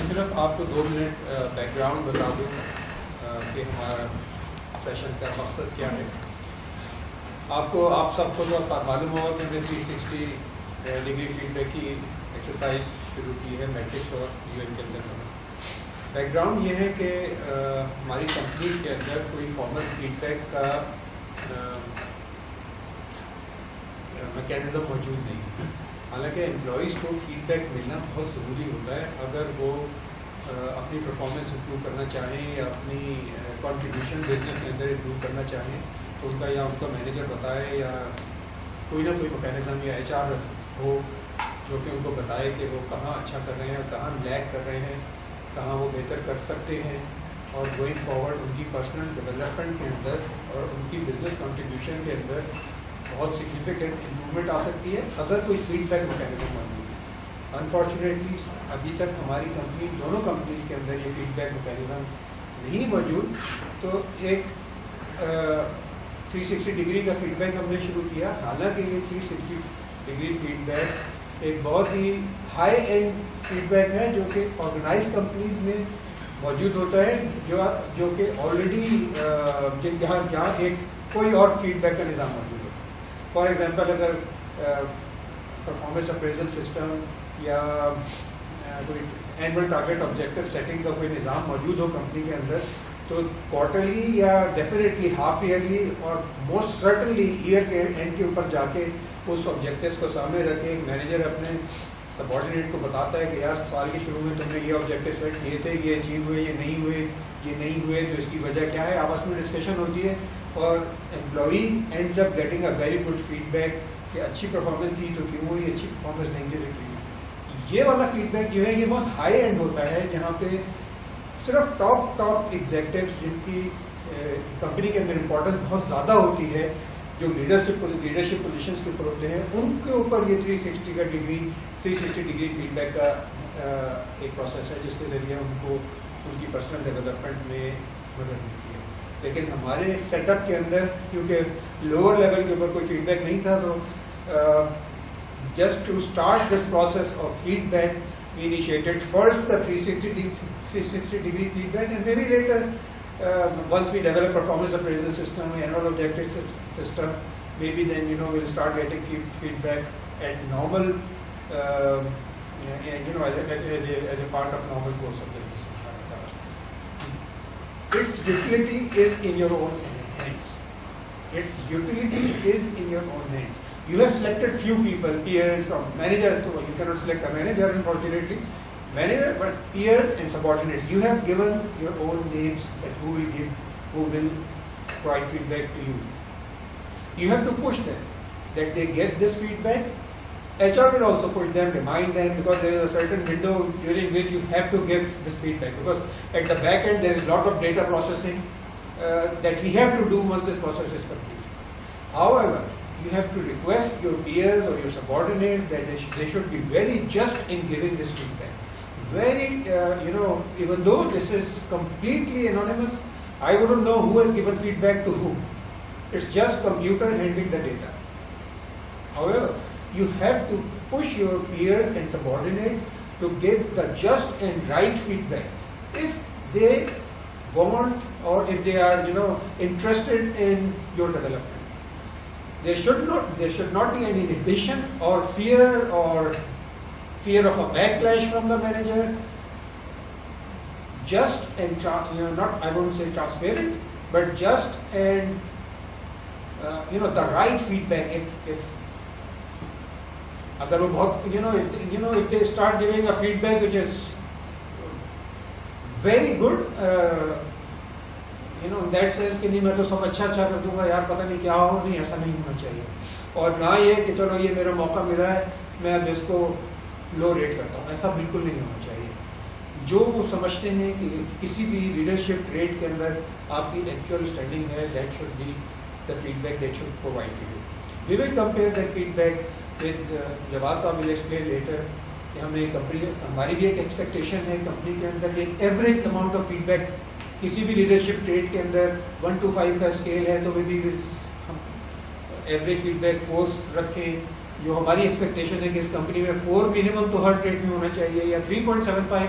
صرف آپ کو 2 منٹ بیک گراؤنڈ بتا دوں کہ ہمارا سیشن کا مقصد کیا ہے. آپ سب کو تو معلوم ہوگا کہ ہم نے 360 ڈگری فیڈ بیک کی ایکسرسائز شروع کی ہے میٹرکس اور یو این کے اندر. بیک گراؤنڈ یہ ہے کہ ہماری کمپنی کے اندر کوئی فارمل فیڈ بیک کا میکینزم موجود نہیں ہے. حالانکہ امپلائیز کو فیڈ بیک ملنا بہت ضروری ہوتا ہے اگر وہ اپنی پرفارمنس امپروو کرنا چاہیں یا اپنی کنٹریبیوشن بزنس کے اندر امپروو کرنا چاہیں تو ان کا یا ان کا مینیجر بتائے یا کوئی نہ کوئی میکینزم یا ایچ آر ہو جو کہ ان کو بتائے کہ وہ کہاں اچھا کر رہے ہیں کہاں لیگ کر رہے ہیں, کہاں وہ بہتر کر سکتے ہیں, اور گوئنگ فارورڈ ان کی پرسنل ڈیولپمنٹ کے اندر اور ان کی بزنس کنٹریبیوشن کے اندر بہت سگنیفیکنٹ امپرومنٹ آ سکتی ہے اگر کوئی فیڈ بیک میکینزم موجود ہے. انفارچونیٹلی ابھی تک ہماری کمپنی دونوں کمپنیز کے اندر یہ فیڈ بیک میکینزم نہیں موجود. تو ایک 360 ڈگری کا فیڈ بیک ہم نے شروع کیا. حالانکہ یہ 360 ڈگری فیڈ بیک ایک بہت ہی ہائی اینڈ فیڈ بیک ہے جو کہ آرگنائز کمپنیز میں موجود ہوتا ہے, جو کہ آلریڈی جہاں ایک کوئی اور فیڈ بیک کا نظام موجود ہے. فار ایگزامپل اگر پرفارمنس اپریزل سسٹم یا کوئی اینول ٹارگیٹ آبجیکٹو سیٹنگ کا کوئی نظام موجود ہو کمپنی کے اندر تو کوارٹرلی یا ڈیفینیٹلی ہاف ایئرلی اور موسٹ سرٹنلی ایئر کے اینڈ کے اوپر جا کے اس آبجیکٹیوس کو سامنے رکھے مینیجر اپنے سب آرڈینیٹ کو بتاتا ہے کہ یار سال کے شروع میں تم نے یہ آبجیکٹیو سیٹ کیے تھے, یہ اچیو ہوئے, یہ نہیں ہوئے, تو اس کی وجہ کیا ہے. آپس میں ڈسکشن ہوتی ہے اور employee ends up getting a very good feedback کہ اچھی پرفارمنس تھی تو کیوں ہوئی, اچھی پرفارمنس نہیں تھی تو کیوں. یہ والا فیڈ بیک جو ہے یہ بہت ہائی اینڈ ہوتا ہے جہاں پہ صرف ٹاپ ایگزیکٹوز جن کی کمپنی کے اندر امپورٹنس بہت زیادہ ہوتی ہے, جو لیڈرشپ پوزیشنس کے اوپر ہوتے ہیں, ان کے اوپر یہ 360 ڈگری فیڈ بیک کا ایک پروسیس ہے جس کے ذریعے ان کو ان کی پرسنل ڈیولپمنٹ میں مدد ملتی ہے. لیکن ہمارے سیٹ اپ کے اندر کیونکہ لوور لیول کے اوپر کوئی فیڈ بیک نہیں تھا تو just to start this process of feedback we initiated first the 360 degree feedback and maybe later once we develop performance appraisal system, annual objective system, maybe then we'll start getting feedback at normal as a part of normal course of business. Its utility is in your own hands. Its utility is in your own hands. You have selected few people, peers from manager, so you cannot select a manager unfortunately. Manager, but peers and subordinates. You have given your own names that who will provide feedback to you. You have to push them that they get this feedback. HR will also push them, remind them, because there is a certain window during which you have to give this feedback, because at the back end there is a lot of data processing that we have to do once this process is complete. However, you have to request your peers or your subordinates that they should be very just in giving this feedback. Very, even though this is completely anonymous, I wouldn't know who has given feedback to whom. It's just computer handling the data. However, you have to push your peers and subordinates to give the just and right feedback. If they want or if they are, interested in your development, there should not be any inhibition or fear of a backlash from the manager. Just and not, I won't say transparent, but just and the right feedback. If agar wo bahut if they start giving a feedback which is very good, in that sense کہ نہیں میں تو سب اچھا کر دوں گا یار, پتہ نہیں کیا ہو, نہیں ایسا نہیں ہونا چاہیے. اور نہ یہ کہ چلو یہ میرا موقع ملا ہے میں اب اس کو لو ریٹ کرتا ہوں, ایسا بالکل نہیں ہونا چاہیے. جو وہ سمجھتے ہیں کہ کسی بھی لیڈرشپ ٹریٹ کے اندر آپ کی ایکچوئل اسٹینڈنگ ہے, that should be the feedback that should provide to you. We will compare that feed back with Jawaz sahab will explain letter کہ ہمیں ہماری بھی ایک ایکسپیکٹیشن ہے کمپنی کے اندر ایک average amount of feedback کسی بھی لیڈرشپ ٹریٹ کے اندر 1 to 5 کا اسکیل ہے تو بھی ہم ایوریج فیڈ بیک 4 رکھیں. جو ہماری ایکسپیکٹیشن ہے کہ اس کمپنی میں 4 منیمم تو ہر ٹریٹ میں ہونا چاہیے, یا 3.75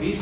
20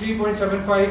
3.75,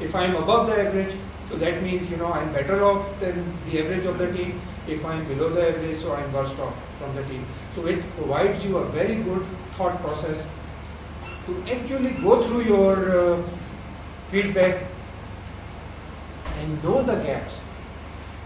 If I am above the average, so that means I am better off than the average of the team. If I am below the average, so I am worse off from the team. So it provides you a very good thought process to actually go through your feedback and know the gaps.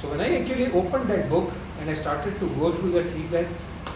So when I actually opened that book and I started to go through that feedback,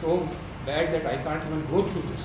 so bad that I can't even go through this.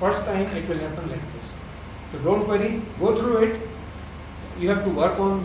First time it will happen like this. So don't worry, go through it. You have to work on,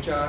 HR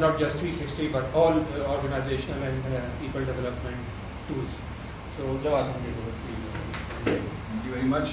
not just 360 but all organizational and people development tools. So Jawad, thank you very much.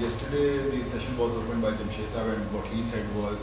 Yesterday the session was opened by Jamshed Sahab and what he said was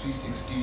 360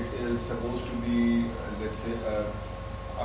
it is supposed to be let's say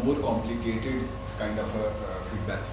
more complicated kind of a feedback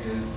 it is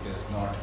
It is not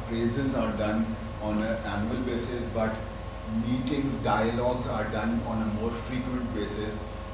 appraisals are done on an annual basis but meetings dialogues are done on a more frequent basis.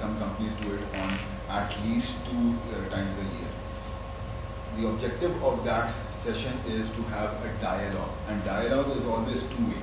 some companies do it on at least 2 times a year. The objective of that session is to have a dialogue and dialogue is always two-way.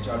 HR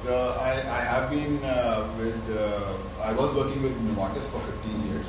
So I have been I was working with Novartis for 15 years.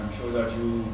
I'm sure that you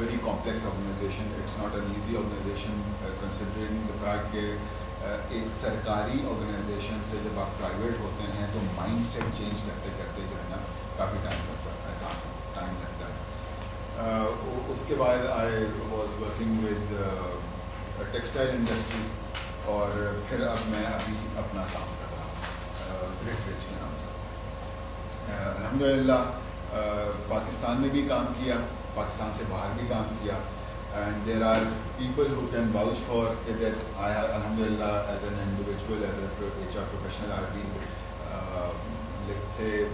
very complex organization. It's not an easy organization considering the کہا کہ ایک سرکاری organization سے جب آپ private ہوتے ہیں تو مائنڈ سیٹ چینج کرتے کرتے جو ہے نا کافی ٹائم لگتا ہے. اس کے بعد I was working with textile industry, اور پھر اب میں ابھی اپنا کام کر رہا ہوں گریٹ رچ کے نام سے. الحمد للہ پاکستان میں بھی کام کیا, پاکستان سے باہر بھی کام کیا, and there are people who can vouch for it that I have, alhamdulillah, as an individual, as a HR professional, I have been, let's say,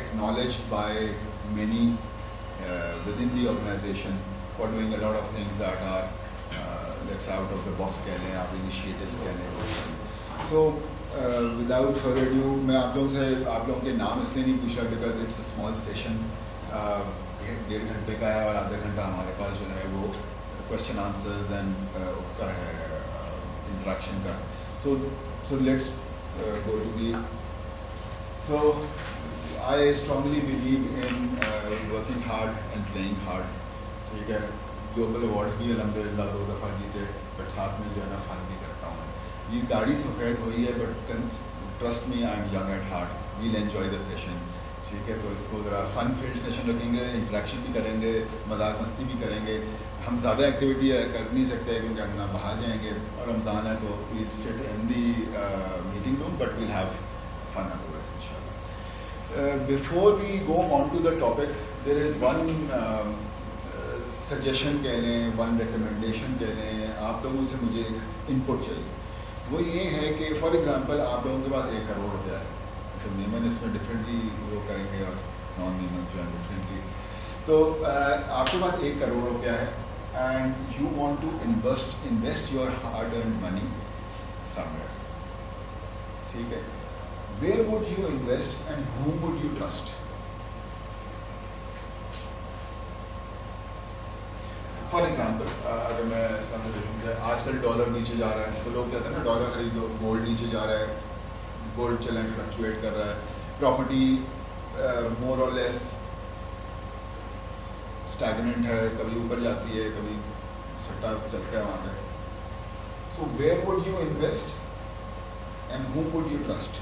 acknowledged by many within the organization for doing a lot of things that are, let's say, out of the box, our initiatives. So, without further ado, میں آپ لوگوں کے نام اس لیے نہیں پوچھا because it's a small session. 1.5 گھنٹے کا ہے, اور آدھا گھنٹہ ہمارے پاس جو ہے وہ کوشچن آنسرز اینڈ اس کا ہے انٹریکشن کا. So let's go to the. So I strongly believe in working hard and playing hard. ٹھیک ہے, گلوبل ایوارڈس بھی الحمد للہ 2 دفعہ جیتے, بٹ ساتھ میں جو ہے نا فن بھی کرتا ہوں. یہ گاڑی سفید ہوئی ہے, but trust me I am young at heart. We'll enjoy the session. ٹھیک ہے, تو اس کو ذرا فن فیلڈ سیشن رکھیں گے, انٹریکشن بھی کریں گے, مذاق مستی بھی کریں گے. ہم زیادہ ایکٹیویٹی کر نہیں سکتے کیونکہ ہم نہ باہر جائیں گے, اور رمضان ہے تو we'll sit in the meeting room, but we'll have fun otherwise ان شاء اللہ. Before we go on to the topic, there is one suggestion کہہ لیں, ون ریکمنڈیشن کہہ لیں. آپ لوگوں سے مجھے ایک ان پٹ چاہیے. وہ یہ ہے کہ فار ایگزامپل آپ لوگوں کے پاس 1 کروڑ روپیہ ہے. میمن اس میں ڈفرینٹلی وہ کریں گے, اور نان میمن جو ہے ڈفرینٹلی. تو آپ کے پاس 1 کروڑ روپیہ ہے, and you want to invest your hard earned money somewhere. ٹھیک ہے, where would you invest and whom would you trust? For example اگر میں اس طرح سے دیکھوں کہ آج کل ڈالر نیچے جا رہا ہے, تو لوگ کہتے ہیں نا ڈالر خریدو, گولڈ نیچے جا رہا ہے, گولڈ چلیں فلکچویٹ کر رہا ہے, پراپرٹی مور اور لیس اسٹیگننٹ ہے, کبھی اوپر جاتی ہے, کبھی سٹا چلتا ہے وہاں پہ. So where would you invest and whom would you trust?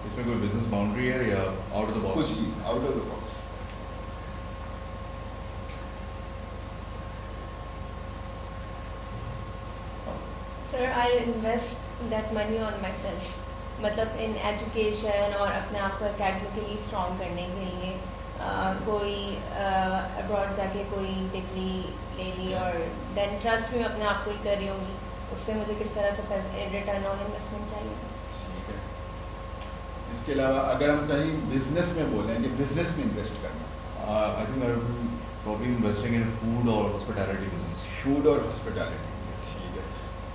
اس میں کوئی بزنس باؤنڈری ہے یا آؤٹ آف دا باکس؟ کچھ بھی out of the box. Sir, I invest that money on myself. مطلب ان ایجوکیشن اور اپنے آپ کو اکیڈمیکلی اسٹرانگ کرنے کے لیے کوئی ابراڈ جا کے کوئی ڈگری لے لی, اور دین ٹرسٹ بھی میں اپنے آپ کو ہی کر رہی ہوں گی. اس سے مجھے کس طرح سے ریٹرن آن انویسٹمنٹ چاہیے. اس کے علاوہ اگر ہم کہیں بزنس میں بولیں کہ بزنس میں انویسٹ کرنا, I think I would be probably investing in food or hospitality business. Food اور ہاسپٹیلٹی.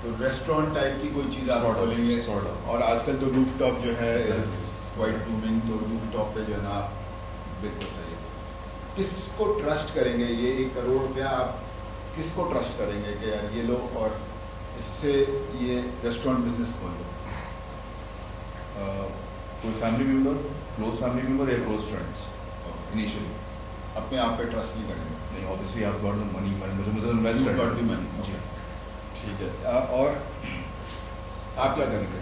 تو ریسٹورینٹ ٹائپ کی کوئی چیز آپ کھولیں گے, اور آج کل تو روف ٹاپ جو ہے کوائٹ بومنگ, تو روف ٹاپ پہ جو ہے نا آپ بالکل صحیح. کس کو ٹرسٹ کریں گے؟ یہ 1 کروڑ روپیہ آپ کس کو ٹرسٹ کریں گے کہ یار یہ لو اور اس سے یہ ریسٹورینٹ بزنس کھول لو؟ کوئی family member, close family member یا کلوز فرینڈس انیشیلی. اپنے آپ پہ ٹرسٹ نہیں کریں گے. نہیں, obviously آپ گاٹ دا منی, مجھے انویسٹ کرنا ہے. ٹھیک ہے, اور آپ کیا کریں گے؟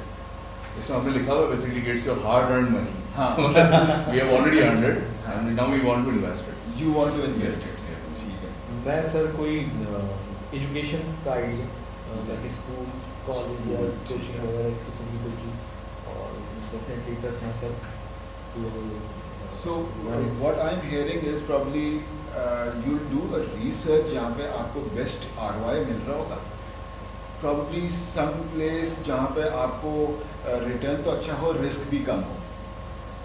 اس میں ہم نے لکھا ہوا ہے basically gets your hard earned money. ہاں, we have already earned it and now we want to invest it. You want to invest it. ٹھیک ہے. میں سر کوئی ایجوکیشن کا آئیڈیا, اسکول کالج یا کوچنگ وغیرہ اس قسم کی کوئی چیز, اور definitely trust myself. So what I'm hearing is probably you'll do a research جہاں پہ آپ کو بیسٹ ROI مل رہا ہوگا. probably some place جہاں پہ آپ کو ریٹرن تو اچھا ہو, رسک بھی کم ہو.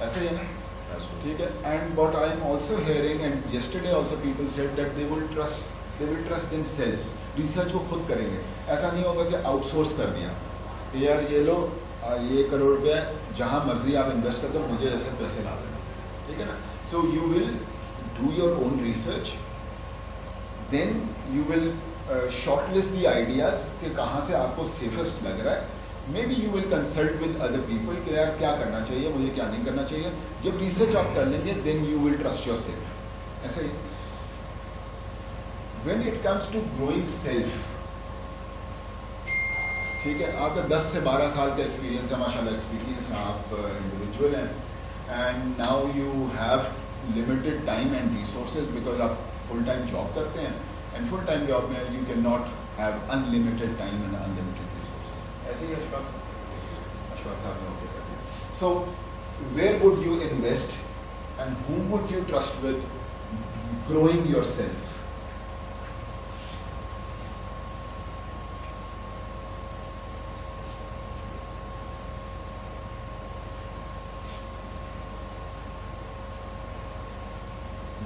ایسا ہی ہے نا؟ ٹھیک ہے. And what I'm also hearing, and yesterday also people said that they will trust themselves. Research وہ خود کریں گے. ایسا نہیں ہوگا کہ آؤٹ سورس کر دیا کہ یار یہ لو یہ 1 کروڑ روپیہ جہاں مرضی آپ انویسٹ کر دو, مجھے ایسے پیسے لا دینا. ٹھیک ہے نا. So you will do your own research, then you will shortlist the ideas کہ کہاں سے آپ کو سیفسٹ لگ رہا ہے. Maybe you will consult with other people کہ یار کیا کرنا چاہیے, مجھے کیا نہیں کرنا چاہیے. جب ریسرچ آپ کر لیں گے then you will trust yourself. ایسا ہی when it comes to growing self, ٹھیک ہے. آپ کا 10 سے 12 سال کا ایکسپیرینس ہے, ماشاء اللہ ایکسپیرینس ہے, آپ انڈیویجول ہیں, and now you have limited time and resources because آپ فل ٹائم جاب کرتے ہیں, اینڈ فل ٹائم جاب میں you can not have unlimited time and unlimited resources. ایسے ہی اشفاق صاحب نے اوکے کر دیا. So where would you invest and whom would you trust with growing yourself?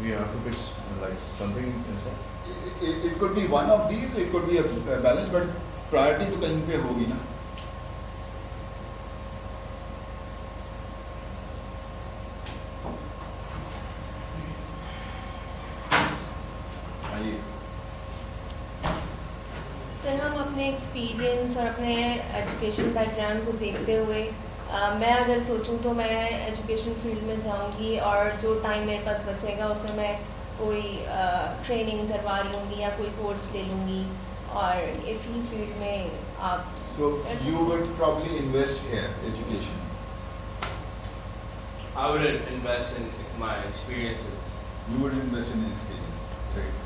We have to pick like something inside. It could be one of these, it could be a balance, but priority تو کہیں پہ ہوگی نا. سر ہم اپنے experience اور اپنے education back ground کو دیکھتے ہوئے میں اگر سوچوں تو میں ایجوکیشن فیلڈ میں جاؤں گی, اور جو ٹائم میرے پاس بچے گا اس میں میں کوئی ٹریننگ کروا لوں گی یا کوئی کورس لے لوں گی, اور اسی فیلڈ میں آپ. So you would probably invest here, education. I would invest in my experiences. You would invest in experience. Right.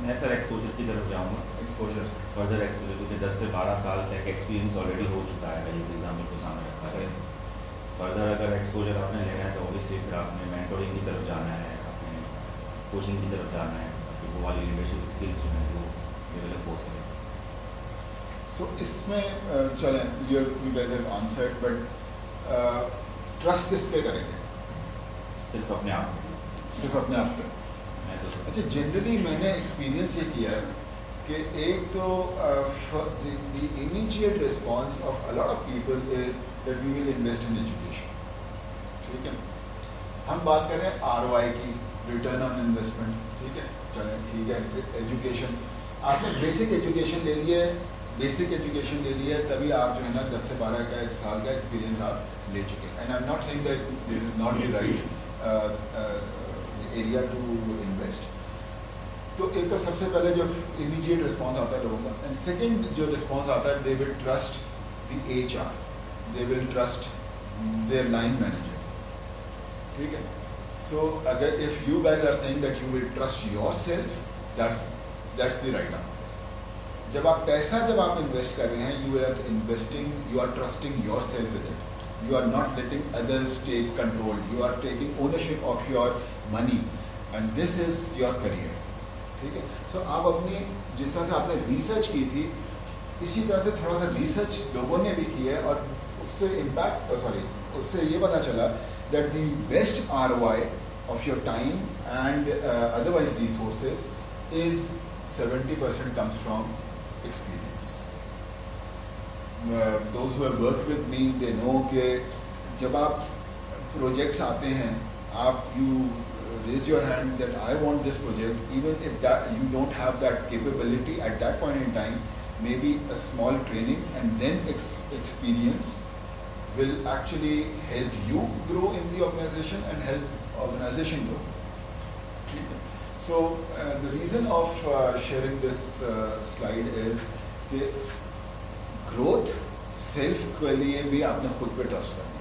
میں سر ایکسپوجر کی طرف جاؤں گا, Exposure. فردر ایکسپوجر, کیونکہ 10 سے 12 سال تک ایکسپیرینس آلریڈی ہو چکا ہے اس ایگزامپل کو سامنے رکھا ہے. فردر اگر ایکسپوجر آپ نے لینا ہے تو اوبیسلی پھر آپ نے مینٹورنگ کی طرف جانا ہے, اپنے کوچنگ کی طرف جانا ہے, تاکہ وہ والی لیڈرشپ اسکلس جو ہیں وہ ڈیولپ ہو سکے. So اس میں چلیں, you guys have answered, but trust کس پہ کریں گے؟ صرف اپنے آپ سے. صرف اپنے آپ پہ. میں تو اچھا, جنرلی میں نے ایکسپیرینس یہ کیا ہے کہ ایک تو the immediate response of a lot of people is that we will invest in education. ٹھیک ہے, ہم بات کریں ROI کی, ریٹرن آن انویسٹمنٹ. ٹھیک ہے, چلیں ٹھیک ہے, ایجوکیشن آپ نے بیسک ایجوکیشن لے لی ہے, بیسک ایجوکیشن لے لی ہے, تبھی آپ جو ہے نا 10 سے 12 کا 1 سال کا ایکسپیرینس آپ لے چکے ہیں. And I am not seeing that this is not the right area to invest. تو ایک تو سب سے پہلے جو امیجیٹ رسپانس آتا ہے لوگوں کا, اینڈ سیکنڈ جو رسپانس آتا ہے, they will trust the HR, they will trust their line manager. ٹھیک ہے, سو اگر if you guys are saying that you will trust yourself, that's the right answer. جب آپ پیسہ جب آپ انویسٹ کر رہے ہیں, you are investing, you are trusting yourself with it. You are not letting others take control. You are taking ownership of your money, and this is your career. ٹھیک ہے, سو آپ اپنی جس طرح سے آپ نے ریسرچ کی تھی, اسی طرح سے تھوڑا سا ریسرچ لوگوں نے بھی کی ہے, اور اس سے امپیکٹ اس سے یہ پتا چلا that the best ROI of your time and otherwise resources is 70% comes from experience. Those who have worked with me, they know کہ جب آپ پروجیکٹس آتے ہیں, آپ you raise your hand that I want this project, even if that you don't have that capability at that point in time, maybe a small training and then experience will actually help you grow in the organization and help organization grow. So the reason of sharing this slide is کہ growth self کے لیے بھی آپ نے خود پہ trust کرنا,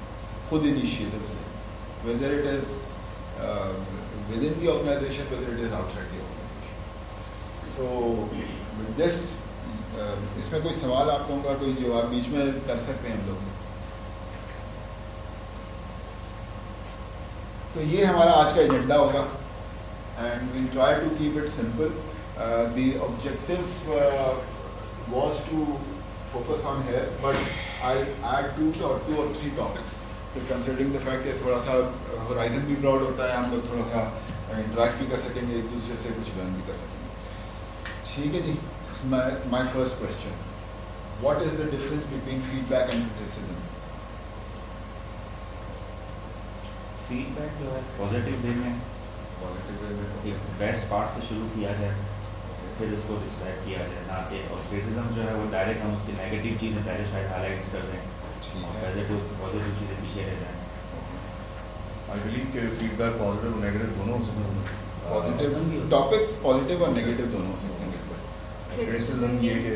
خود انیشیٹیوز لیں, whether it is within the organisation, whether it is outside the organisation. So with this, اس میں کوئی سوال آپ لوگوں کا کوئی جو آپ بیچ میں کر سکتے ہیں ہم لوگ. تو یہ ہمارا آج کا ایجنڈا ہوگا, and we'll try to keep it simple. The objective was to focus on here, but I'll add two or three topics. So considering the fact that تھوڑا سا horizon بھی broad ہوتا ہے, ہم لوگ تھوڑا سا interact بھی کر سکیں گے, ایک دوسرے سے کچھ learn بھی کر سکیں گے. ٹھیک ہے جی, my first question, what is the difference between feedback and criticism? Feedback جو ہے پازیٹیو وے میں, Positive way میں ایک بیسٹ پارٹ سے شروع کیا جائے, پھر اس کو ڈسکرائب کیا جائے, نہ کہ اور کریٹیزم جو ہے وہ ڈائریکٹ ہم اس کی نیگیٹو چیزیں پہلے شاید ہائی لائٹس کر دیں, پازیٹیو چیزیں پیچھے رہ جائیں. I believe کہ فیڈ بیک پازیٹیو اور نیگیٹو دونوں ہو سکتے ہیں. پازیٹیو ٹاپک پازیٹیو اور نیگیٹو دونوں ہو سکتے ہیں. کریٹیسزم یہ کہ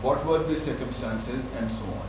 what were the circumstances and so on.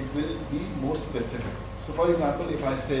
it will be more specific. So for example, if I say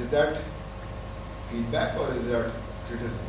is that feedback or is that criticism?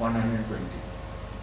120,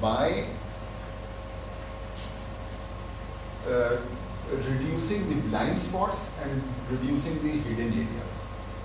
by reducing the blind spots and reducing the hidden areas,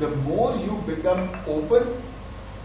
The more you become open,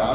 4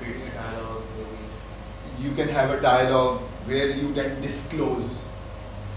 Creating a dialogue, maybe. You can have a dialogue where you can disclose.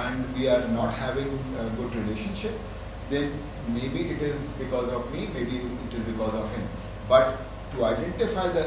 and we are not having a good relationship, then maybe it is because of me, maybe it is because of him. But to identify the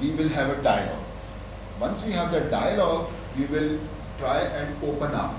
we will have a dialogue. Once we have the dialogue, we will try and open up.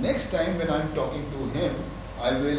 Next time when I am talking to him, I will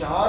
4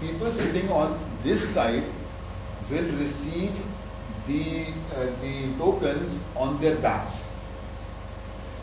people sitting on this side will receive the tokens on their backs.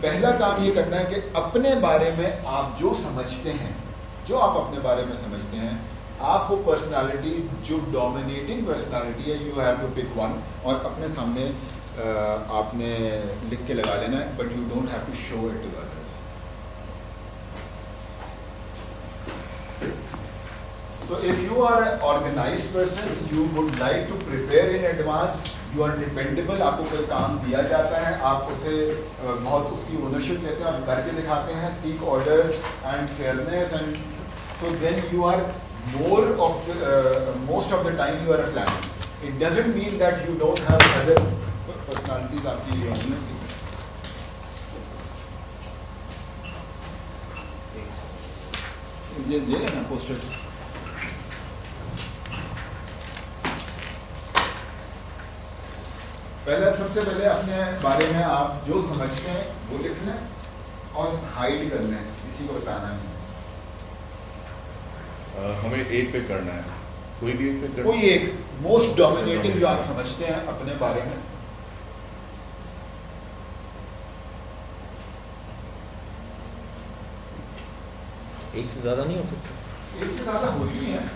پہلا کام یہ کرنا ہے کہ اپنے بارے میں آپ جو سمجھتے ہیں, جو آپ اپنے بارے میں سمجھتے ہیں, آپ کو پرسنالٹی جو ڈومینیٹنگ پرسنالٹی ہے, you have to pick one, اور اپنے سامنے آپ نے لکھ کے لگا لینا ہے, but you don't have to show it to others. So if you are an organized person, you would like to prepare in advance, you are dependable, آپ کو کوئی کام دیا جاتا ہے, آپ اسے بہت اس کی اونرشپ لیتے ہیں, آپ کر کے دکھاتے ہیں, seek order and fairness, and so then you are most of the time you are a planner. It doesn't mean that you don't have other personalities آپ کی نہیں ہوتی. یہ لے لینا پوسٹر. پہلے سب سے پہلے اپنے بارے میں آپ جو سمجھتے ہیں وہ لکھ لیں اور ہائڈ کر لیں, کسی کو بتانا نہیں. ہمیں ایک پہ کرنا ہے, کوئی بھی ایک پہ کرنا, کوئی ایک موسٹ ڈومینیٹنگ جو آپ سمجھتے ہیں اپنے بارے میں. ایک سے زیادہ نہیں ہو سکتا, ایک سے زیادہ ہوتی ہیں,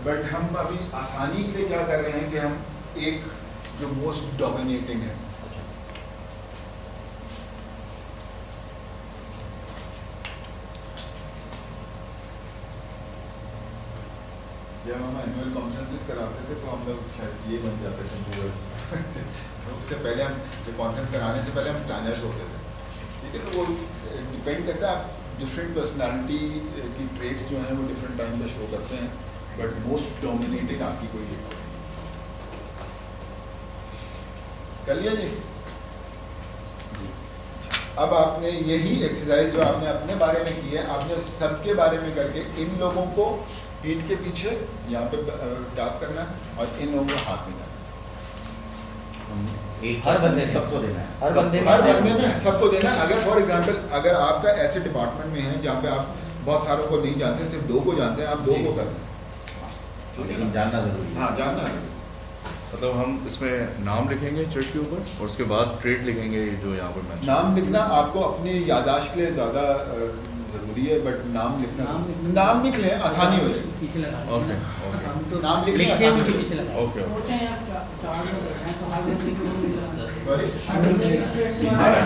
بٹ ہم ابھی آسانی کے لیے کیا کر رہے ہیں کہ ہم ایک جو موسٹ ڈومینیٹنگ ہے. جب ہم اینوئل کانفرنسز کراتے تھے تو ہم لوگ شاید یہ بن جاتے تھے, اس سے پہلے ہم جو کانفرنس کرانے سے پہلے ہم پلانرز ہوتے تھے. ٹھیک ہے, تو وہ ڈپینڈ کرتا ہے, آپ ڈفرینٹ پرسنالٹی کی ٹریٹس جو ہیں وہ ڈفرینٹ ٹائم پہ شو کرتے ہیں, بٹ موسٹ ڈومینیٹنگ آپ کی کوئی ایک کر لیا جی. اب آپ نے یہی ایکسرسائز جو آپ نے اپنے بارے میں کی ہے, آپ نے سب کے بارے میں کر کے ان لوگوں کو پیٹھ کے پیچھے یہاں پہ ٹاپ کرنا اور ان لوگوں کو ہاتھ میں ڈالنا. ہر بندے سب کو دینا ہے, ہر بندے میں سب کو دینا. اگر فار ایگزامپل اگر آپ کا ایسے ڈپارٹمنٹ میں ہے جہاں پہ آپ بہت ساروں کو نہیں جانتے, صرف 2 کو جانتے ہیں, آپ 2 کو کرنا, لیکن جاننا ضروری ہے. ہاں جاننا ہے. مطلب ہم اس میں نام لکھیں گے چرچ کے اوپر اور اس کے بعد ٹریٹ لکھیں گے جو یہاں پر مینشن. نام لکھنا آپ کو اپنی یادداشت کے لیے زیادہ ضروری ہے, بٹ نام لکھنا, نام لکھ لیں آسانی ہو جائے. پیچھے لگا اوکے نام لکھ لیں آسانی ہو جائے. پیچھے لگا. اوکے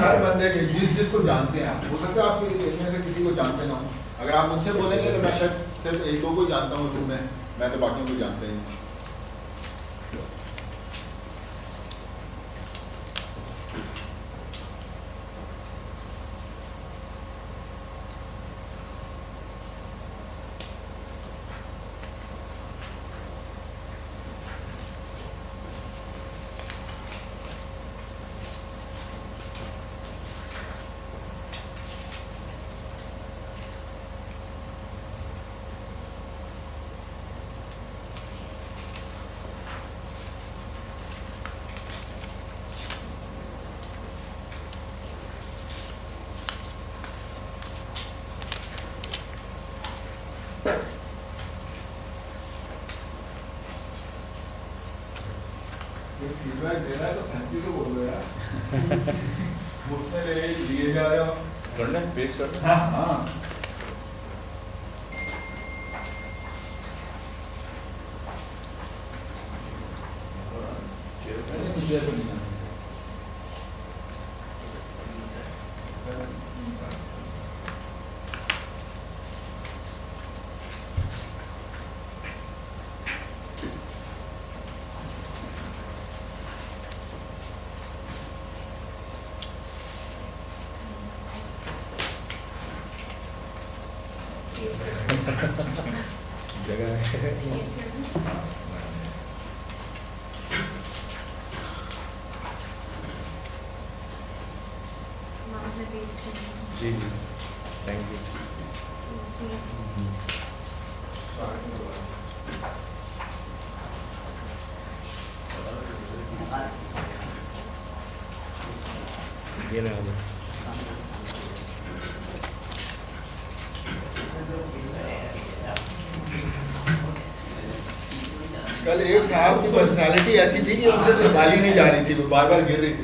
ہر بندے کے جس کو جانتے ہیں آپ, ہو سکتا ہے آپ ان میں سے کسی کو جانتے نہ ہوں. اگر آپ مجھ سے بولیں گے تو میں شاید صرف 1-2 کو جانتا ہوں تم میں تو باقیوں کو جانتا ہی نہیں. فیڈ بیک دے رہا ہے تو تھینک یو تو بول رہے یار, مفت میں لیے جا رہے ہو, کرنا ہے پیس کرنا. ہاں ہاں جگہ ہے. جی جی تھینک یو. یہ نہیں ہوگا. کل ایک صاحب کی پرسنالٹی ایسی تھی کہ ان سے سنبھالی نہیں جا رہی تھی, وہ بار بار گر رہی تھی.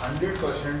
100%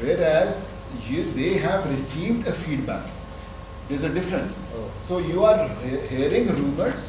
whereas they have received a feedback. There's a difference. So you are hearing rumors,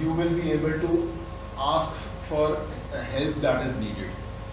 you will be able to ask for help that is needed.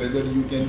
whether you can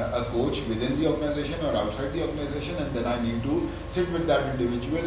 a coach within the organization or outside the organization, and then I need to sit with that individual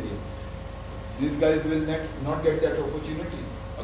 area, these guys will not get that opportunity.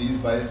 20-22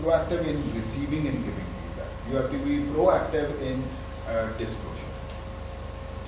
proactive in receiving and giving feedback. You have to be proactive in disclosure.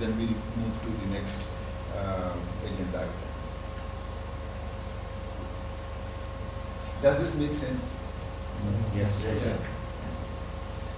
then we'll move to the next agenda item. Does this make sense? Yes.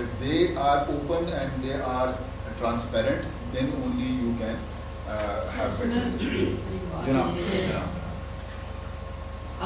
If they are open and they are transparent, then only you can have better relationship.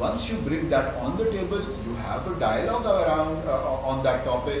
Once you bring that on the table, you have a dialogue around on that topic,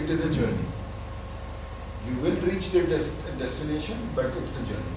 It is a journey. You will reach the destination, but it's a journey.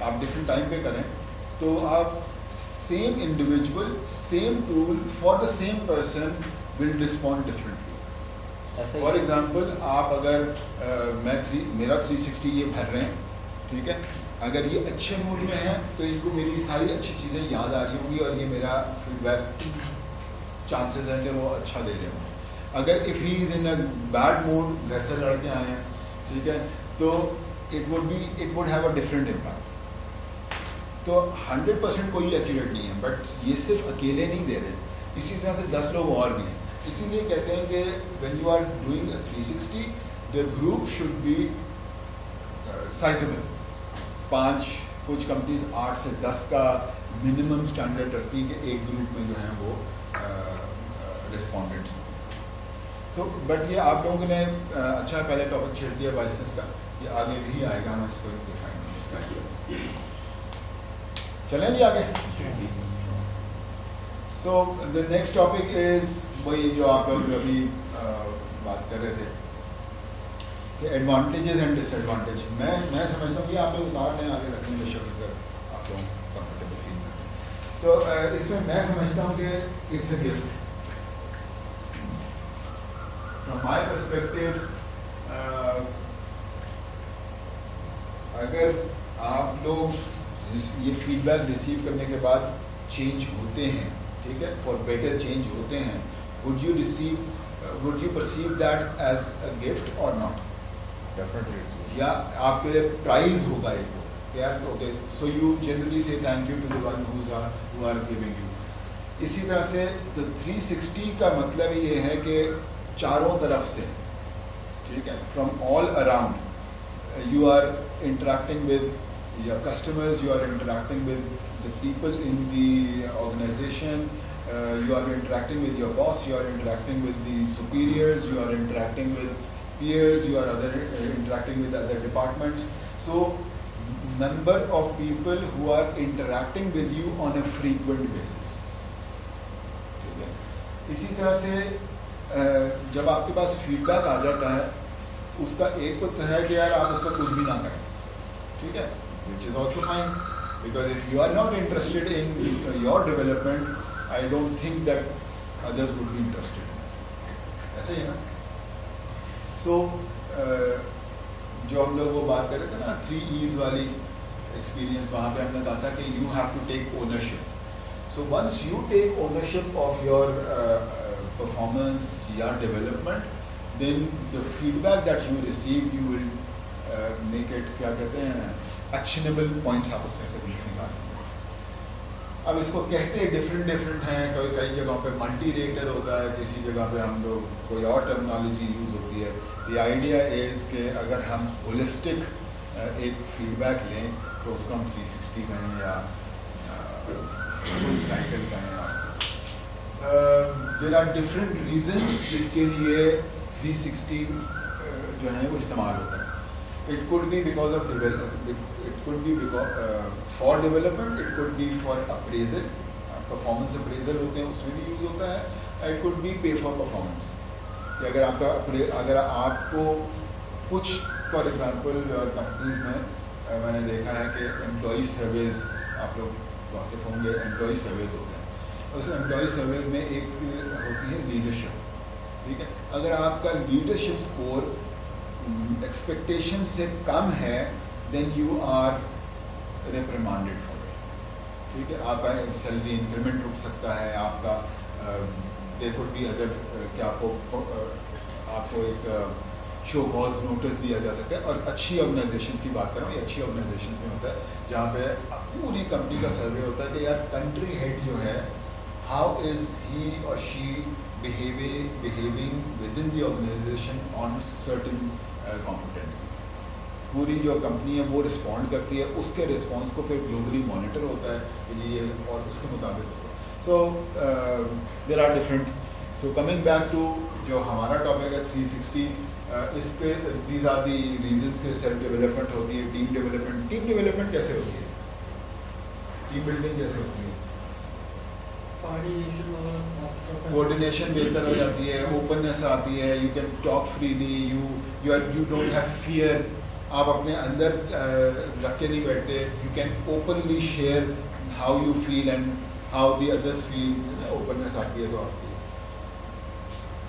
آپ different time پہ کریں تو آپ same individual same tool for the same person will respond differently. For example آپ اگر میرا 360 یہ بھر رہے ہیں, ٹھیک ہے, اگر یہ اچھے موڈ میں ہیں تو ان کو میری ساری اچھی چیزیں یاد آ رہی ہوں گی اور یہ میرا فیڈ بیک چانسز ہیں کہ وہ اچھا دے رہے ہوں. اگر if he is in a bad mood, گھر سے لڑ کے آئے ہیں, ٹھیک ہے, تو it would have a different impact. تو 100% کوئی ایکوریٹ نہیں ہے, بٹ یہ صرف اکیلے نہیں دے رہے, اسی طرح سے 10 لوگ اور بھی ہیں. اسی لیے کہتے ہیں کہ when you are doing 360 the group should be sizable. 5 کچھ کمپنیز 8 سے 10 کا منیمم اسٹینڈرڈ رکھتی ہیں کہ ایک گروپ میں جو ہیں وہ رسپونڈنٹس ہوں. سو بٹ یہ آپ لوگوں نے اچھا پہلے ٹاپک چھیڑ دیا بائسنس کا, یہ آگے بھی آئے گا, ہم اس کو دکھائیں گے. چلیں جی آگے. سو دا نیکسٹ ٹاپک از وہی جو آپ لوگ ابھی بات کر رہے تھے کہ ایڈوانٹیجز اینڈ ڈس ایڈوانٹیج. میں سمجھتا ہوں کہ آپ لوگ اتار لیں, آگے رکھنے میں شکل کر آپ لوگ کمفرٹیبل فیل کریں. تو اس میں سمجھتا ہوں کہ it's a gift. From my perspective, اگر آپ لوگ یہ فیڈ بیک ریسیو کرنے کے بعد چینج ہوتے ہیں, ٹھیک ہے, فار بیٹر چینج ہوتے ہیں, would you perceive that as a gift or not? Definitely. یا آپ کے لیے پرائز ہوگا ایک کہ یار okay, so you generally say thank you to the one who are giving you. اسی طرح سے 360 کا مطلب یہ ہے کہ چاروں طرف سے, ٹھیک ہے, from all around you are interacting with your customers, you are interacting with the people in the organization, you are interacting with your boss, you are interacting with the superiors, you are interacting with peers, you are interacting with other departments. So number of people who are interacting with you on a frequent basis. اسی طرح سے جب آپ کے پاس feed back آ جاتا ہے, اس کا ایک تو ہے کہ یار آپ اس کو کچھ بھی نہ کریں, ٹھیک ہے, which is also fine, because if you are not interested in your development, I don't think that others would be interested. ایسا ہی ہے نا. So جو ہم لوگ وہ بات کر رہے تھے نا 3 E's والی ایکسپیرئنس, وہاں پہ ہم نے کہا تھا کہ you have to take ownership. So once you take ownership of your performance, your development, then the feedback that you receive, you will make it, کیا کہتے ہیں, ایکشنیبل پوائنٹس آپ اس میں سے نکالیں. اب اس کو کہتے ڈفرینٹ ہیں, کئی جگہوں پہ ملٹی ریٹر ہوتا ہے, کسی جگہ پہ ہم لوگ کوئی اور ٹرمنالوجی یوز ہوتی ہے. دی آئیڈیا از کہ اگر ہم ہولسٹک ایک فیڈ بیک لیں تو اس کو ہم 360 کہیں یا فل سائیکل کہیں. دیر آر ڈفرینٹ ریزنس جس کے لیے 360 جو ہیں وہ استعمال ہوتا ہے. It could be because of it could be for development, it could be for appraisal, performance appraisal ہوتے ہیں, اس میں بھی یوز ہوتا ہے. It could be pay for performance, کہ اگر آپ کو کچھ فار ایگزامپل کمپنیز میں نے دیکھا ہے کہ امپلائی سروس, آپ لوگ واقف ہوں گے, امپلائی سروس ہوتے ہیں. اس امپلائی سروس میں ایک ہوتی ہے لیڈرشپ, ٹھیک ہے. اگر آپ کا لیڈرشپ اسکور ایکسپیکٹیشن سے کم ہے, then you are reprimanded for it, ٹھیک ہے. آپ کا سیلری انکریمنٹ رک سکتا ہے, آپ کا دیر کوڈ بی ادر, کہ آپ کو ایک شو کاز نوٹس دیا جا سکتا ہے. اور اچھی آرگنائزیشنس کی بات کر رہا ہوں, یہ اچھی آرگنائزیشنس میں ہوتا ہے جہاں پہ پوری کمپنی کا سروے ہوتا ہے کہ یار کنٹری ہیڈ جو ہے, ہاؤ از ہی اور شی behaving within the organization on certain competencies. پوری جو کمپنی ہے وہ رسپونڈ کرتی ہے, اس کے رسپانس کو پھر گلوبلی مانیٹر ہوتا ہے کہ یہ, اور اس کے مطابق اس کو. So there are different. So coming back to جو ہمارا ٹاپک ہے 360, اس پہ دیز آر دی ریزنس کہ سیلف ڈیولپمنٹ ہوتی ہے, ٹیم ڈیولپمنٹ. ٹیم ڈیولپمنٹ کیسے ہوتی ہے, ٹیم بلڈنگ کیسے ہوتی ہے, کوآرڈینیشن بہتر ہو جاتی ہے, اوپننیس آتی ہے, you can talk freely, you don't have fear آپ اپنے اندر رکھ کے نہیں بیٹھتے. You can openly share how you feel and how the others feel. Openness آتی ہے تو آپ کی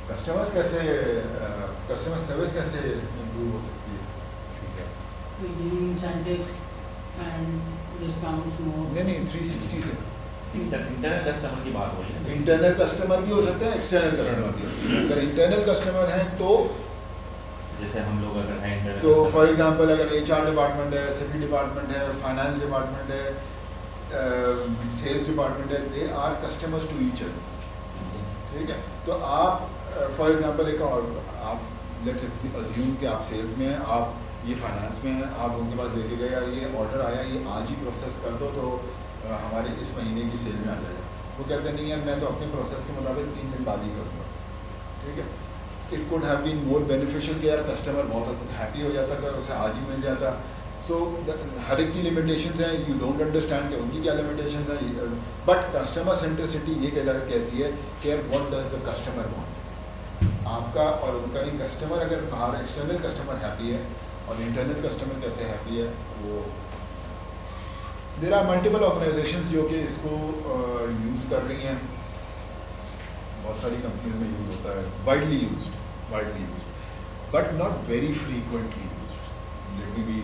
کسٹمر سروس کیسے امپروو ہو سکتی ہے. نہیں 360 سے انٹرنل کسٹمر کی بات ہو رہی ہے. انٹرنل کسٹمر بھی ہو سکتا ہے, ایکسٹرنل کسٹمر بھی. اگر انٹرنل کسٹمر ہیں تو جیسے ہم لوگ اگر ہیں تو فار ایگزامپل اگر HR ڈپارٹمنٹ ہے, سیفٹی ڈپارٹمنٹ ہے, فائنانس ڈپارٹمنٹ ہے, سیلس ڈپارٹمنٹ ہے, they are customers to each other. ٹھیک ہے, تو آپ فار ایگزامپل ایک اور آپ لیٹس ازیوم کہ آپ سیلس میں ہیں, آپ یہ فائنانس میں ہیں, آپ ان کے پاس لے کے گئے یار یہ آرڈر آیا, یہ آج ہی پروسیس کر دو تو ہمارے اس مہینے کی سیل میں آ جائے گا. وہ کہتے ہیں نہیں یار میں تو اپنے پروسیس کے مطابق 3 دن بعد ہی کروں گا. ٹھیک ہے, it could have been more beneficial کہ یار کسٹمر بہت ہیپی ہو جاتا اگر اسے آج ہی مل جاتا. سو ہر ایک کی لمیٹیشنز ہیں, یو ڈونٹ انڈرسٹینڈ کہ ان کی کیا لمیٹیشنز ہیں, بٹ کسٹمر سینٹرسٹی یہ کہتی ہے کہ what does the customer want. آپ کا اور ان کا نہیں, کسٹمر اگر باہر ایکسٹرنل کسٹمر ہیپی ہے اور انٹرنل کسٹمر کیسے ہیپی ہے. وہ دیر آر ملٹیپل آرگنائزیشنز جو کہ اس کو یوز کر رہی ہیں. بہت ساری کمپنیز میں یوز ہوتا ہے, widely used but not very frequently used. Let me be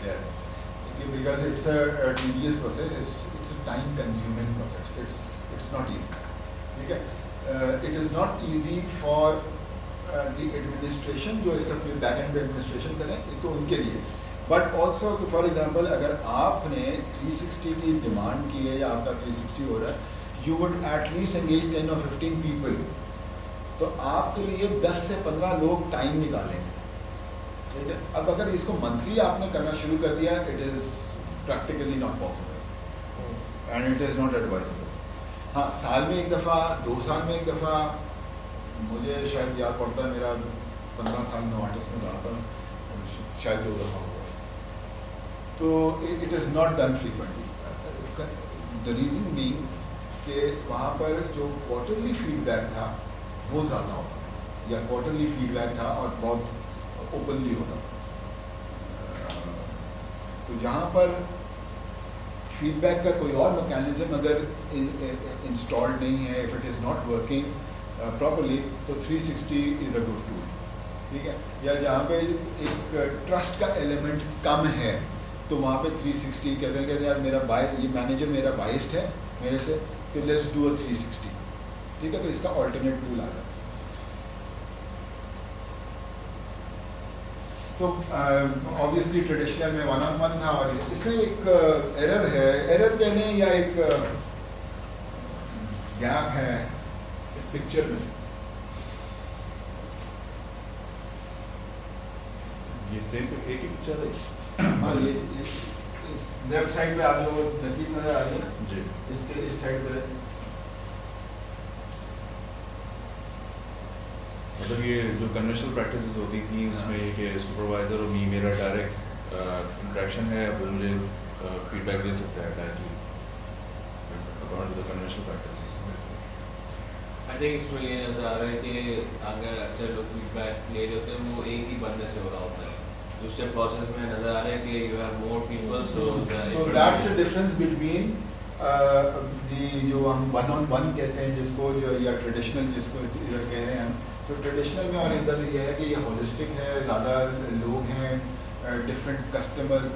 clear because it's a tedious process, it's a time consuming process, it's not easy. ٹھیک ہے, it is not easy for the administration جو اس کا back and پہ administration کریں تو ان کے لیے, بٹ آلسو فار ایگزامپل اگر آپ نے 360 کی ڈیمانڈ کی ہے یا آپ کا 360 ہو رہا ہے, you would at least engage 10 or 15 people. تو آپ کے لیے 10 سے 15 لوگ ٹائم نکالیں گے. ٹھیک ہے, اب اگر اس کو منتھلی آپ نے کرنا شروع کر دیا, it is practically not possible and it is not advisable. ہاں, سال میں ایک دفعہ, 2 سال میں ایک دفعہ. مجھے شاید یاد پڑتا ہے میرا 15 سال نوارٹس میں رہا تھا, شاید 2 دفعہ ہوا. تو it is not done frequently. The reason being کہ وہاں پر جو کوارٹرلی فیڈ بیک تھا وہ زیادہ ہوتا, یا کوارٹرلی فیڈ بیک تھا اور بہت اوپنلی ہوتا. تو جہاں پر فیڈ بیک کا کوئی اور میکینزم اگر انسٹالڈ نہیں ہے, if it is not working properly, تو 360 از اے گڈ ٹول. ٹھیک ہے, یا جہاں پہ ایک ٹرسٹ کا ایلیمنٹ کم ہے تو وہاں پہ 360 کہتے ہیں کہ یار میرا یہ مینیجر میرا بائسڈ ہے میرے سے, تو لیٹس ڈو اے 360. ٹھیک ہے, تو اس کا آلٹرنیٹ ٹول آ جاتا ہے. سو آبویسلی ٹریڈیشنل میں 1-on-1 تھا, اور اس میں ایک ایرر ہے, ایرر کہنے یا ایک گیپ ہے اس پکچر میں. یہ سیم ایک ہی پکچر ہے. ہاں, یہ اس لیفٹ سائڈ پہ آپ لوگ ترکیب نظر آ رہی ہے نا جی, اس کے اس سائڈ پہ. مطلب یہ جو کنونشنل پریکٹسز ہوتی تھیں اس میں یہ کہ سپروائزر اور میرا ڈائریکٹ انٹریکشن ہے, وہ مجھے فیڈ بیک دے سکتا ہے directly according to the conventional practices. I think اس میں یہ نظر آ رہا ہے کہ اگر اکثر لوگ فیڈ بیک لے رہے ہوتے ہیں وہ ایک ہی بندے سے ہو رہا ہوتا ہے. دوسرے پروسیس میں نظر آ رہا ہے کہ you have more people, so that's the difference between the جو ہم 1-on-1 کہتے ہیں جس کو, جو یا ٹریڈیشنل جس کو ادھر کہہ رہے ہیں. تو ٹریڈیشنل میں اور ادھر یہ ہے کہ یہ ہولسٹک ہے, زیادہ لوگ ہیں, different customer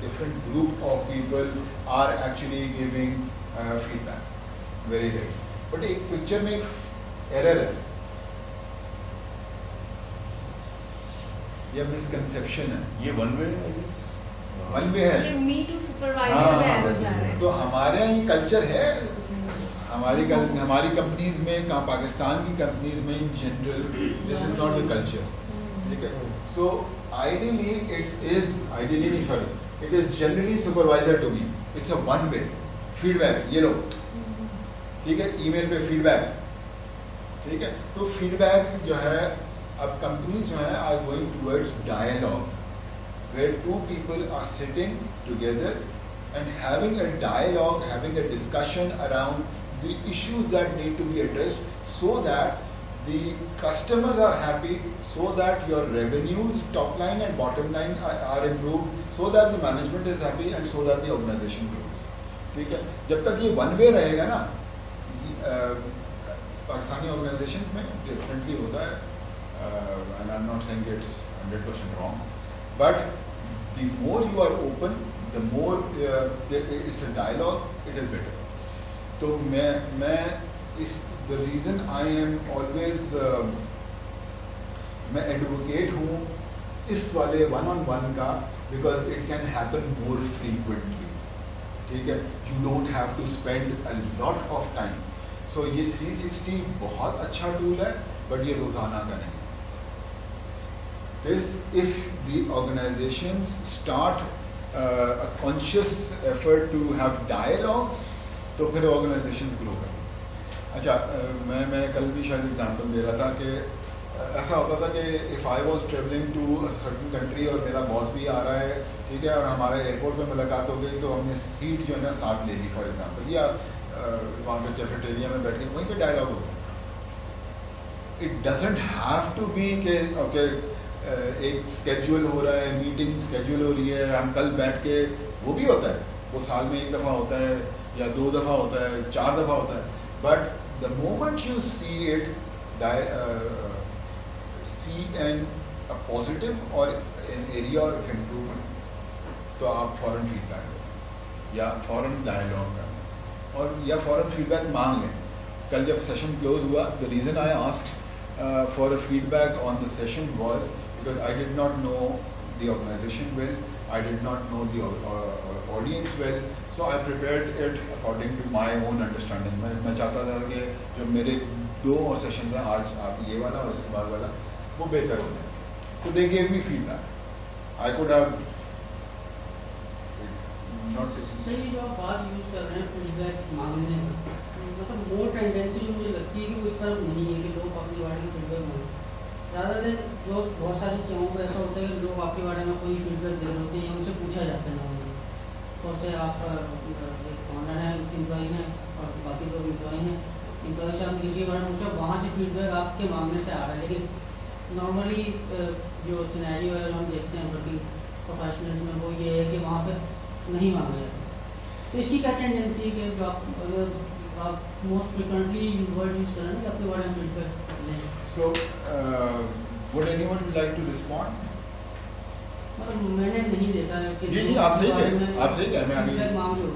different group of people are actually giving feedback very rate. But ایک پکچر میں ایک ایرر ہے یا مسکنسیپشن ہے. یہ ون وے ہے, ون وے ہے. تو ہمارے یہاں یہ کلچر ہے ہماری کمپنیز میں, پاکستان کی کمپنیز میں in general this is not the culture. ٹھیک ہے, so ideally it is generally supervisor to me, it's a one way feed back. یہ لو ٹھیک ہے, ای میل پہ فیڈ بیک. ٹھیک ہے, تو فیڈ بیک جو ہے اب کمپنیز جو ہیں are going towards dialogue where 2 people are sitting together and having a dialogue, having a discussion around the issues that need to be addressed, so that the customers are happy, so that your revenues, top line and bottom line are improved, so that the management is happy and so that the organization grows. ٹھیک ہے, جب تک یہ one way رہے گا نا, Pakistani organization میں differently ہوتا ہے, and I'm not saying it's 100% wrong, but the more you are open, the more it's a dialogue, it is better. تو میں اس the reason I am always میں ایڈوکیٹ ہوں اس والے ون آن ون کا, because it can happen more frequently. ٹھیک ہے, you don't have to spend a lot of time. So یہ 360 بہت اچھا ٹول ہے, but یہ روزانہ کا نہیں. This, if the organizations start a conscious effort to have dialogues, تو پھر آرگنائزیشن گرو کریں. اچھا, میں کل بھی شاید ایگزامپل دے رہا تھا کہ ایسا ہوتا تھا کہ if I was travelling to certain country اور میرا باس بھی آ رہا ہے, ٹھیک ہے, اور ہمارے ایئرپورٹ پہ ملاقات ہو گئی, تو ہم نے سیٹ جو ہے نا ساتھ لے لی فار ایگزامپل, یا وہاں پہ کیفیٹیریا میں بیٹھ کے وہیں پہ ڈائلاگ ہوتا ہے. It doesn't have to be کہ اوکے ایک اسکیجول ہو رہا ہے, میٹنگ اسکیجول ہو رہی ہے, ہم کل بیٹھ کے, وہ بھی ہوتا ہے, وہ سال میں ایک دفعہ ہوتا ہے یا 2 دفعہ ہوتا ہے, 4 دفعہ ہوتا ہے. But the moment you see it see an positive اور این ایریا آف امپرومنٹ, تو آپ فوراً فیڈ بیک دیں یا فوراً ڈائلاگ کریں اور یا فوراً فیڈ بیک مانگ لیں. کل جب سیشن کلوز ہوا, the reason I asked for a feedback on the session was because I did not know the organization well, I did not know the audience well, so I prepared it according to my own understanding. میں چاہتا تھا کہ جو میرے 2 اور sessions ہیں, آج آپ یہ والا اور اس کے بعد والا, وہ بہتر ہو جائے. So they gave me feedback. I could have not. صحیح, جو آپ بات یوز کر رہے ہیں فیڈ بیک مانگنے کا, مطلب مور ٹینڈنسی جو مجھے لگتی ہے کہ وہ اس طرف نہیں ہے کہ لوگ اپنی بارے میں فیڈ بیک مانگیں. رادر دین جو بہت ساری جگہوں پہ ایسا ہوتا ہے کہ لوگ آپ کے بارے میں کوئی فیڈ بیک دے رہے ہوتے ہیں, ان سے پوچھا جاتا ہے نا, تو سے آپ آنر ہیں, امپلائی ہیں, اور باقی لوگ امپلائی ہیں, امپلائی سے آپ نے کسی کے بارے میں پوچھا, وہاں سے فیڈ بیک آپ کے مانگنے سے آ رہا ہے. لیکن نارملی جو سینیریو ہے ہم دیکھتے ہیں ورکنگ پروفیشنلز میں, وہ یہ ہے کہ وہاں پہ نہیں مانگا جاتا. تو اس کی کیا ٹینڈنسی ہے کہ جو آپ موسٹ فریکوینٹلی ورڈ یوز کریں کہ اپنے بارے میں فیڈ بیک لیں. So, would anyone like to respond? مطلب میں نے نہیں دیکھا ہے کہ جی آپ صحیح کہیں, آپ صحیح کہیں, میں آگے مانگ جو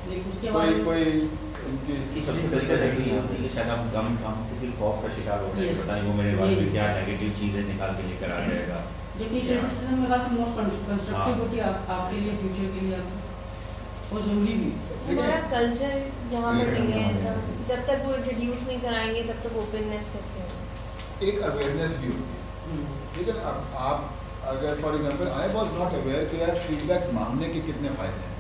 لیکن اس کے بعد کوئی اس کی سب سے بڑی وجہ یہ ہوتی ہے کہ شاید ہم کسی خوف کا شکار ہوتے ہیں, پتہ نہیں وہ میرے بارے میں کیا نیگیٹو چیزیں نکال کے لے کر آ جائے گا. جبکہ کرٹیسزم میں کہا کہ موسٹ کنسٹرکٹیو ہوتی ہے آپ کے لیے, فیوچر کے لیے وہ ضروری بھی. ہمارا کلچر یہاں پر نہیں ہے ایسا, جب تک وہ انٹروڈیوس نہیں کرائیں گے تب تک اوپننیس کیسے ہوگی. ایک اویئرنیس بھی ہوتی ہے, ٹھیک ہے. اب آپ اگر for example I was not aware کہ یار فیڈ بیک مانگنے کے کتنے فائدے ہیں.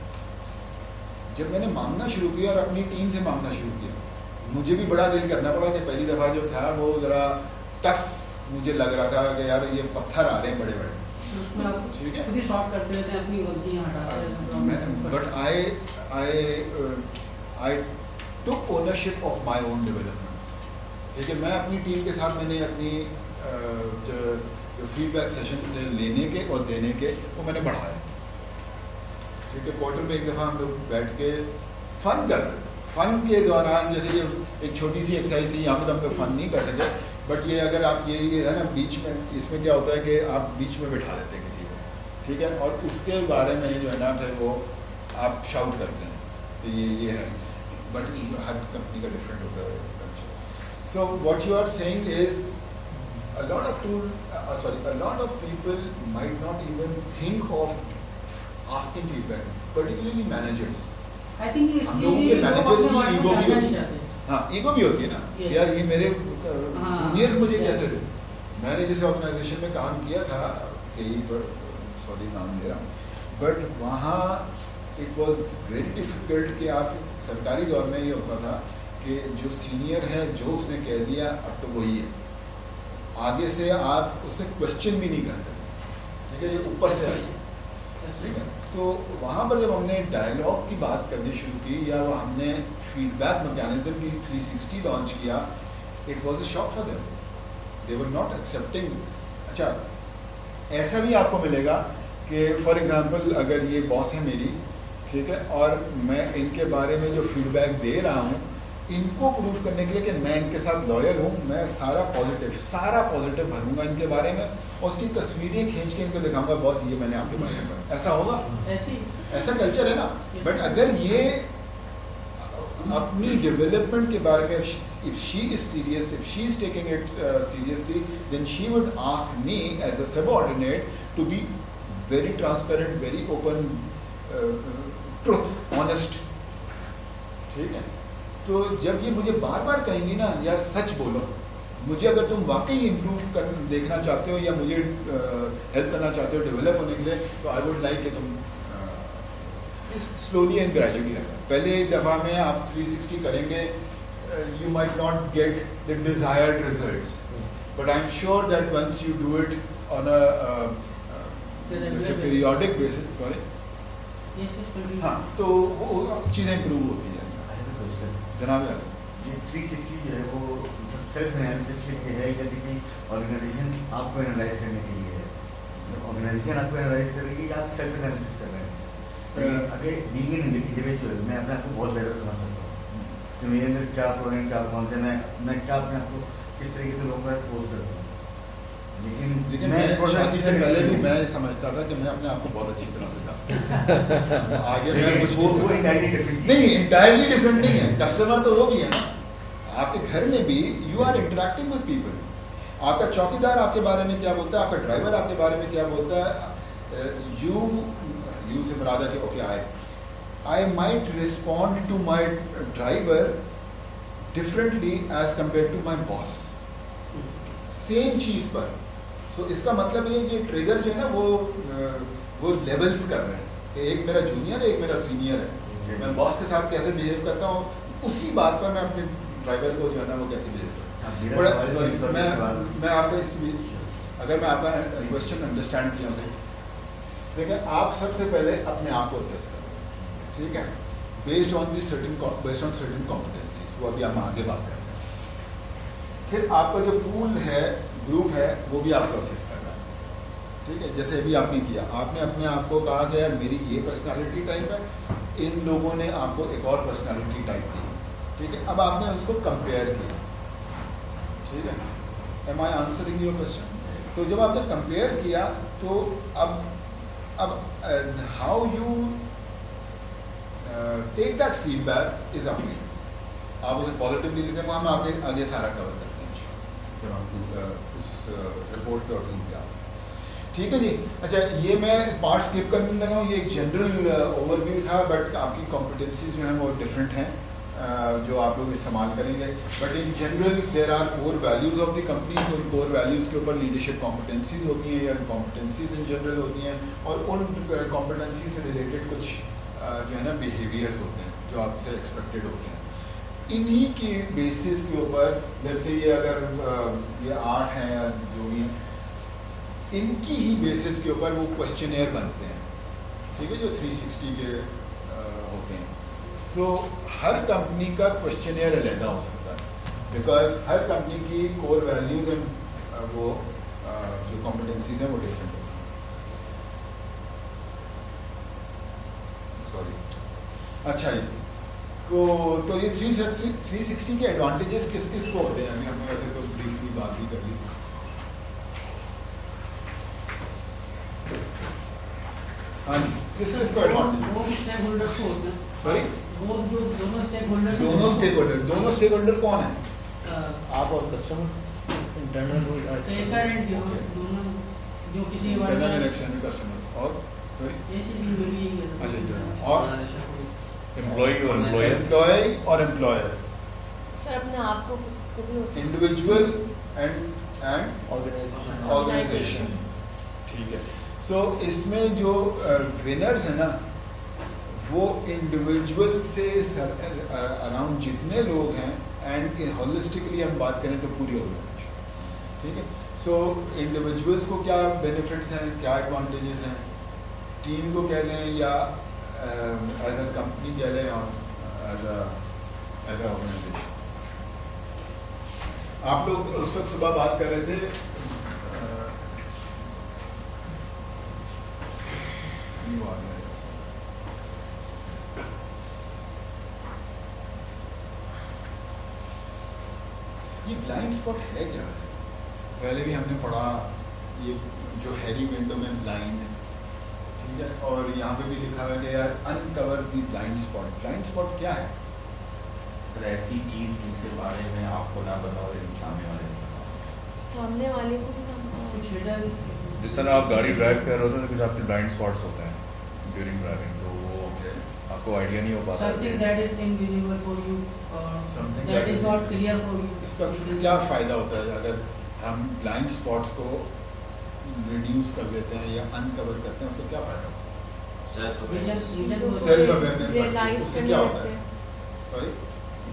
جب میں نے مانگنا شروع کیا اور اپنی ٹیم سے مانگنا شروع کیا, مجھے بھی بڑا دل کرنا پڑا کہ پہلی دفعہ جو تھا وہ ذرا ٹف مجھے لگ رہا تھا کہ یار یہ پتھر آ رہے ہیں بڑے بڑے, ٹھیک ہے. But I took ownership of my own development. ٹھیک ہے, میں اپنی ٹیم کے ساتھ میں نے اپنی جو فیڈ بیک سیشنز تھے لینے کے اور دینے کے, وہ میں نے بڑھایا. ٹھیک ہے, کوارٹر میں ایک دفعہ ہم لوگ بیٹھ کے فن کرتے تھے. فن کے دوران جیسے یہ ایک چھوٹی سی ایکسرسائز تھی, یہاں پہ ہم لوگ فن نہیں کر سکے, بٹ یہ اگر آپ یہ ہے نا بیچ میں, اس میں کیا ہوتا ہے کہ آپ بیچ میں بٹھا دیتے ہیں کسی کو, ٹھیک ہے, اور اس کے بارے میں جو ہے نا پھر وہ آپ شاؤٹ کرتے ہیں کہ یہ ہے, بٹ ہر کمپنی کا ڈفرینٹ ہوتا ہے culture. So what you are saying is a lot of people might not even think of asking feedback, particularly managers. I think اس ہم لوگوں کے managers کی ایگو بھی ہوتی ہے. ہاں, ایگو بھی ہوتی ہے نا, یار یہ میرے جونیئر مجھے کیسے دے. میں نے جس آرگنائزیشن میں کام کیا تھا, کئی سوری نام دے رہا ہوں, بٹ وہاں اٹ واز ویری ڈیفیکلٹ کہ آپ سرکاری دور میں یہ ہوتا تھا کہ جو سینئر ہے جو اس نے کہہ دیا اب تو وہی ہے, آگے سے آپ اس سے کوشچن بھی نہیں کرتے, ٹھیک ہے, یہ اوپر سے آئی ہے, ٹھیک ہے. تو وہاں پر جب ہم نے ڈائلاگ کی بات کرنی شروع کی یا وہ ہم نے فیڈ بیک میکینزم کی 360 لانچ کیا, it was a shock for them. they were not accepting. اچھا ایسا بھی آپ کو ملے گا کہ فار ایگزامپل اگر یہ باس ہے میری, ٹھیک ہے, اور میں ان کے بارے میں جو فیڈ بیک دے رہا ہوں ان کو پروف کرنے کے لیے کہ میں ان کے ساتھ لائل ہوں, میں سارا پازیٹیو بھروں گا ان کے بارے میں, اور اس کی تصویریں کھینچ کے ان کو دکھاؤں گا باس یہ میں نے آپ کے بارے میں. ایسا ہوگا, ایسا کلچر ہے نا. بٹ اگر یہ اپنی ڈیولپمنٹ کے بارے میں if she is serious, if she is taking it seriously, then she would ask me as a subordinate to be very transparent, very open, truth, honest. ٹھیک ہے, تو جب یہ مجھے بار بار کہیں گی نا یار سچ بولو, مجھے اگر تم واقعی امپروو دیکھنا چاہتے ہو یا مجھے ہیلپ کرنا چاہتے ہو ڈیولپ ہونے کے لیے, تو آئی ووڈ لائک کہ تم سلولی اینڈ گریجولی لگا. پہلے دفعہ میں آپ 360 کریں گے, you might not get the desired results, but I'm sure that once you do it on a periodic basis, sorry, ہاں, تو وہ چیزیں امپروو ہوتی ہیں. جناب یہ 360 جو ہے وہ سیلف انالیسس کے لیے ہے یا کسی آرگنائزیشن آپ کو انالائز کرنے کے لیے ہے؟ آرگنائزیشن آپ کو انالائز کر رہی ہے یا آپ سیلف انالیسس کر رہے ہیں؟ اگر بینگ این انڈیویجول میں اپنے آپ کو بہت زیادہ سمجھ سکتا ہوں کہ میرے اندر کیا پرابلم, کیا کون سے میں کیا اپنے آپ کو کس طریقے سے لوگوں کا ایکسپوز کرتا ہوں. لیکن میں سے پہلے بھی میں سمجھتا تھا کہ میں اپنے آپ کو بہت اچھی طرح سے جانتا. آگے نہیں, انٹائرلی ڈفرینٹ نہیں ہے. کسٹمر تو وہ بھی ہے نا, آپ کے گھر میں بھی you are interacting with people. آپ کا چوکی دار آپ کے بارے میں کیا بولتا ہے, آپ کا ڈرائیور آپ کے بارے میں کیا بولتا ہے. یو سے مراد ہے کہ okay I might respond to my driver differently as compared to my boss. Same چیز پر. So اس کا مطلب یہ کہ ٹریگر جو ہے نا وہ لیولز کر رہے ہیں کہ ایک میرا جونیئر ہے, ایک میرا سینئر ہے. میں باس کے ساتھ کیسے بہیو کرتا ہوں, اسی بات پر میں اپنے ڈرائیور کو جو ہے نا وہ کیسے بہیو کرتا ہوں. میں آپ کا اس اگر میں آپ کا کوشچن انڈرسٹینڈ کیا ہوں, دیکھیں آپ سب سے پہلے اپنے آپ کو اسیس کریں, ٹھیک ہے, بیسڈ آن سرٹن کمپٹنسیز, وہ ابھی ہم آگے بات کریں. پھر آپ کا جو پول ہے, گروپ ہے, وہ بھی آپ کو اسیس کرنا ہے, ٹھیک ہے. جیسے ابھی آپ نے کیا, آپ نے اپنے آپ کو کہا کہ یار میری یہ پرسنالٹی ٹائپ ہے, ان لوگوں نے آپ کو ایک اور پرسنالٹی ٹائپ دی, ٹھیک ہے. اب آپ نے اس کو کمپیئر کیا, ٹھیک ہے. Am I answering your question? تو جب آپ نے کمپیئر کیا تو اب how you take that feed back is up. آپ اسے پازیٹیولی لیتے ہیں, وہ ہم آگے سارا کور کرتے ہیں جب ہم اس رپورٹ پہ اٹھیں گے. ٹھیک ہے جی. اچھا یہ میں پارٹ اسکپ کرنے لگا ہوں, یہ ایک جنرل اوور ویو تھا, بٹ آپ کی کمپٹنسیز جو ہیں وہ ڈفرینٹ ہیں جو آپ لوگ استعمال کریں گے. But in general there are core values of the companies, ان کور ویلیوز کے اوپر لیڈرشپ کمپٹنسیز ہوتی ہیں یا کمپٹنسیز ان جنرل ہوتی ہیں, اور ان کمپٹنسی سے ریلیٹڈ کچھ جو ہے نا بیہیویئرز ہوتے ہیں جو آپ سے ایکسپیکٹڈ ہوتے ہیں. انہی کی بیسس کے اوپر جیسے یہ اگر یہ 8 ہیں یا جو بھی ہیں, ان کی ہی بیسس کے اوپر وہ کوشچنیئر بنتے ہیں, ٹھیک ہے, جو 360 کے ہوتے ہیں. تو ہر کمپنی کا کوشچنیئر علیحدہ ہو سکتا ہے, بیکاز ہر کمپنی کی کور ویلیوز اینڈ وہ جو کمپٹنسیز ہیں وہ ڈفرینٹ ہوتی ہیں. سوری. اچھا جی, تو یہ 360 کے ایڈوانٹیجز کس کس کو ہوتے ہیں؟ ہم نے ویسے تو بریفلی بات بھی کر لی. ہاں جی, کس کس کو ایڈوانٹیج؟ وہ اسٹیک ہولڈرز کو ہوتے ہیں. سوری, وہ جو دونوں اسٹیک ہولڈر, دونوں اسٹیک ہولڈر کون ہیں؟ آپ اور کسٹمر, انٹرنل دونوں جو کسی کسٹمر اور امپلائی اور امپلائر. سر اپنے آپ کو انڈیویجول اینڈ آرگنائزیشن. ٹھیک ہے. سو اس میں جو ونرز ہیں نا وہ انڈیویجول سے اراؤنڈ جتنے لوگ ہیں, اینڈ ہولسٹکلی ہم بات کریں تو پوری آرگنائزیشن. ٹھیک ہے. سو انڈیویجولس کو کیا بینیفٹس ہیں, کیا ایڈوانٹیجز ہیں, ٹیم کو کہہ لیں یا ایز اے کمپنی کہہ لیں اور ایز اے آرگنائزیشن. آپ لوگ اس وقت صبح بات کر رہے تھے یہ بلائنڈ اسپاٹ ہے کیا؟ پہلے بھی ہم نے پڑھا یہ جو ہیری ونڈو میں بلائنڈ ہے، ٹھیک ہے، اور یہاں پہ بھی لکھا ہوا ہے کہ یار انکور دی بلائنڈ اسپاٹ. بلائنڈ اسپاٹ کیا ہے؟ سر ایسی چیز جس کے بارے میں آپ کو نہ بتاؤ لیکن سامنے والے کو بھی کچھ ہے جس طرح آپ گاڑی ڈرائیو کر رہے ہوتے ہیں تو کچھ آپ کے بلائنڈ اسپاٹس ہوتے ہیں ڈیورنگ ڈرائیونگ، تو وہ آپ کو آئیڈیا نہیں ہو پاتا. something that is invisible for you or Something that is not clear for you. اس کا کیا فائدہ ہوتا ہے اگر ہم بلائنڈ اسپاٹس کو ریڈیوس کر دیتے ہیں یا انکور کرتے ہیں؟ اس کا کیا فائدہ ہوتا ہے؟ ریئلائز اس سے کرنے کیا ہوتا لگتے ہے؟ ہیں سوری،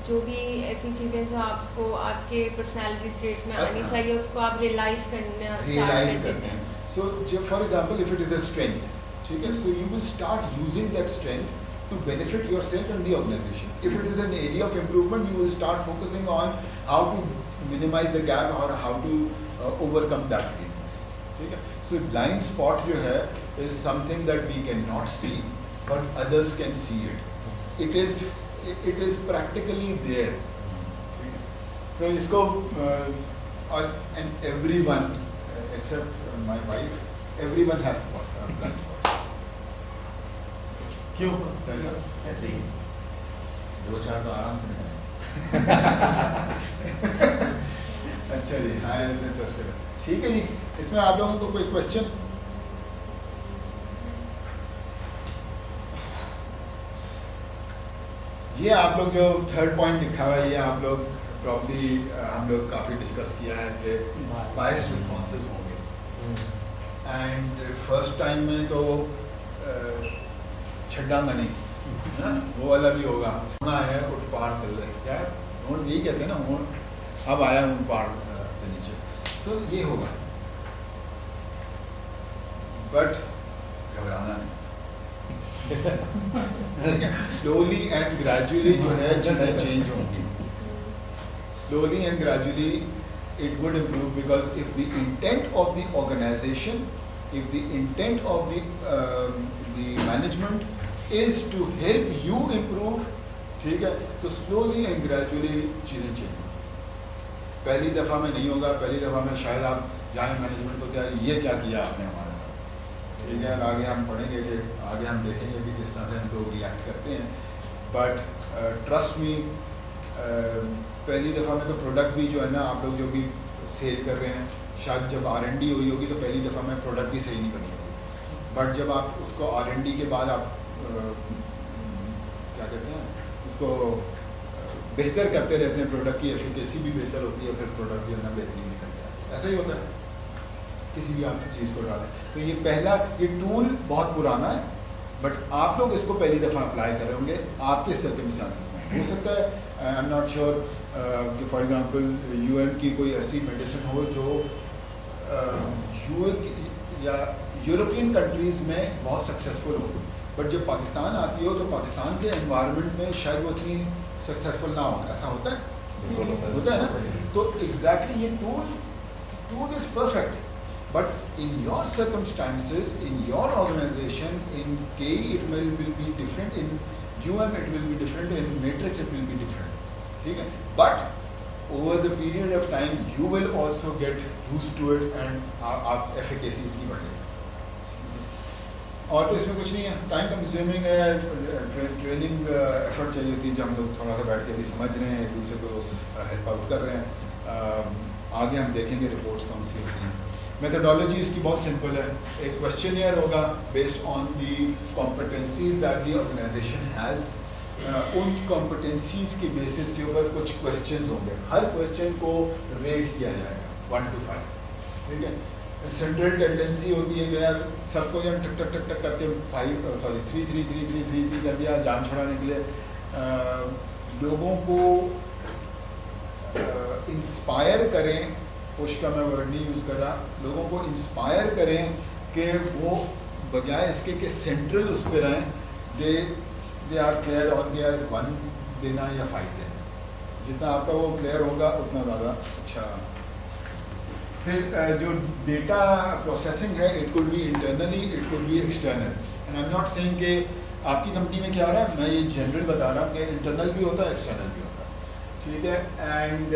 جو بھی ایسی چیزیں جو آپ کو آپ کے پرسنالٹی ٹریٹ میں آنی چاہیے اس کو آپ ریئلائز کرنا ریئلائز کرتے ہیں. So for example if it is a strength, ٹھیک ہے، so you will start using that strength to benefit yourself and the organization. If it is an area of improvement, you will start focusing on how to minimize the gap or how to overcome that weakness. Okay? So blind spot jo hai is something that we cannot see, but others can see it. It is practically there. So isko and everyone except my wife, everyone has blind spot. کیوں ایسے ہی 2-4 تو آرام سے نکلیں. اچھا جی، ہاں interested. ٹھیک ہے جی، اس میں آپ لوگوں کو کوئی کوشچن؟ یہ آپ لوگ جو تھرڈ پوائنٹ لکھا ہوا ہے یہ آپ لوگ پرابلی ہم لوگ کافی ڈسکس کیا ہے کہ بائس رسپانسز ہوں گے. اینڈ فرسٹ ٹائم میں تو چھڈا منی وہ والا بھی ہوگا. ہونا آیا اٹھ پہاڑ چل رہے کیا یہی کہتے ہیں نا، اب آیا ہوں پہاڑ کے نیچے. سو یہ ہوگا، بٹ گھبرانا نہیں. سلولی اینڈ گریجولی جو ہے چیزیں چینج ہوں گی. Slowly and gradually it would improve because if the intent of the organization, if the intent of the management is to help you improve, ٹھیک ہے، تو slowly and gradually چیزیں change. پہلی دفعہ میں نہیں ہوگا، پہلی دفعہ میں شاید آپ جائیں مینجمنٹ کو کیا یہ کیا کیا آپ نے ہمارے ساتھ، ٹھیک ہے، آگے ہم پڑھیں گے کہ آگے ہم دیکھیں گے کہ کس طرح سے ہم لوگ ریئیکٹ کرتے ہیں. بٹ ٹرسٹ می پہلی دفعہ میں تو پروڈکٹ بھی جو ہے نا آپ لوگ جو بھی سیل کر رہے ہیں، شاید جب R&D ہوئی ہوگی تو پہلی دفعہ میں پروڈکٹ بھی صحیح نہیں بنی ہوگی. بٹ جب آپ اس کو R&D کے بعد آپ کیا کہتے ہیں اس کو بہتر کرتے رہتے ہیں، پروڈکٹ کی ایفیکیسی بھی بہتر ہوتی ہے، پھر پروڈکٹ بھی ہونا بہترین نکلتا ہے. ایسا ہی ہوتا ہے کسی بھی آپ چیز کو ڈالیں. تو یہ پہلا یہ ٹول بہت پرانا ہے، بٹ آپ لوگ اس کو پہلی دفعہ اپلائی کر رہے ہوں گے آپ کے سرکمسٹانسز میں. ہو سکتا ہے آئی ایم ناٹ شیور کہ فار ایگزامپل UN کی کوئی ایسی میڈیسن ہو جو یا یورپین کنٹریز میں بہت سکسیزفل ہو، بٹ جب پاکستان آتی ہو تو پاکستان کے انوائرمنٹ میں شاید وہ اتنی سکسیزفل نہ ہو. ایسا ہوتا ہے نا. تو ایگزیکٹلی یہ tool is perfect, but in your circumstances in your organization in KE it will be different, in UM it will be different, in Matrix it will be different. ٹھیک ہے، but over the period of time you will also get use to it and آپ efficacy اس کی بڑھے گی. اور تو اس میں کچھ نہیں ہے، ٹائم کنزیومنگ ہے، ٹریننگ ایفرٹ چاہیے ہوتی ہے جو ہم لوگ تھوڑا سا بیٹھ کے بھی سمجھ رہے ہیں، ایک دوسرے کو ہیلپ آؤٹ کر رہے ہیں. آگے ہم دیکھیں گے رپورٹس کون سی ہوتی ہیں. میتھڈالوجی اس کی بہت سمپل ہے. ایک کوشچنیئر ہوگا based on the competencies that the organization has. ان کمپٹنسیز کے بیسس کے اوپر کچھ کوشچنز ہوں گے. ہر کوشچن کو ریٹ کیا جائے گا 1 to 5. ٹھیک ہے، سینٹرل ٹینڈنسی ہوتی ہے کہ یار سب کو یہاں ٹک ٹک ٹک ٹک کر کے 3 کر دیا جان چھڑانے کے لیے. لوگوں کو انسپائر کریں، پش کا میں ورڈ نہیں یوز کر رہا، لوگوں کو انسپائر کریں کہ وہ بجائے اس کے کہ سینٹرل اس پہ رہیں، they are clear on their 1 دینا یا 5 دینا. جتنا آپ کا وہ کلیئر ہوگا اتنا زیادہ اچھا. پھر جو ڈیٹا پروسیسنگ ہے it could be internally it could be external. And I am not seeing کہ آپ کی کمپنی میں کیا ہو رہا ہے, میں یہ جنرل بتا رہا ہوں کہ انٹرنل بھی ہوتا ہے ایکسٹرنل بھی ہوتا ہے, ٹھیک ہے. اینڈ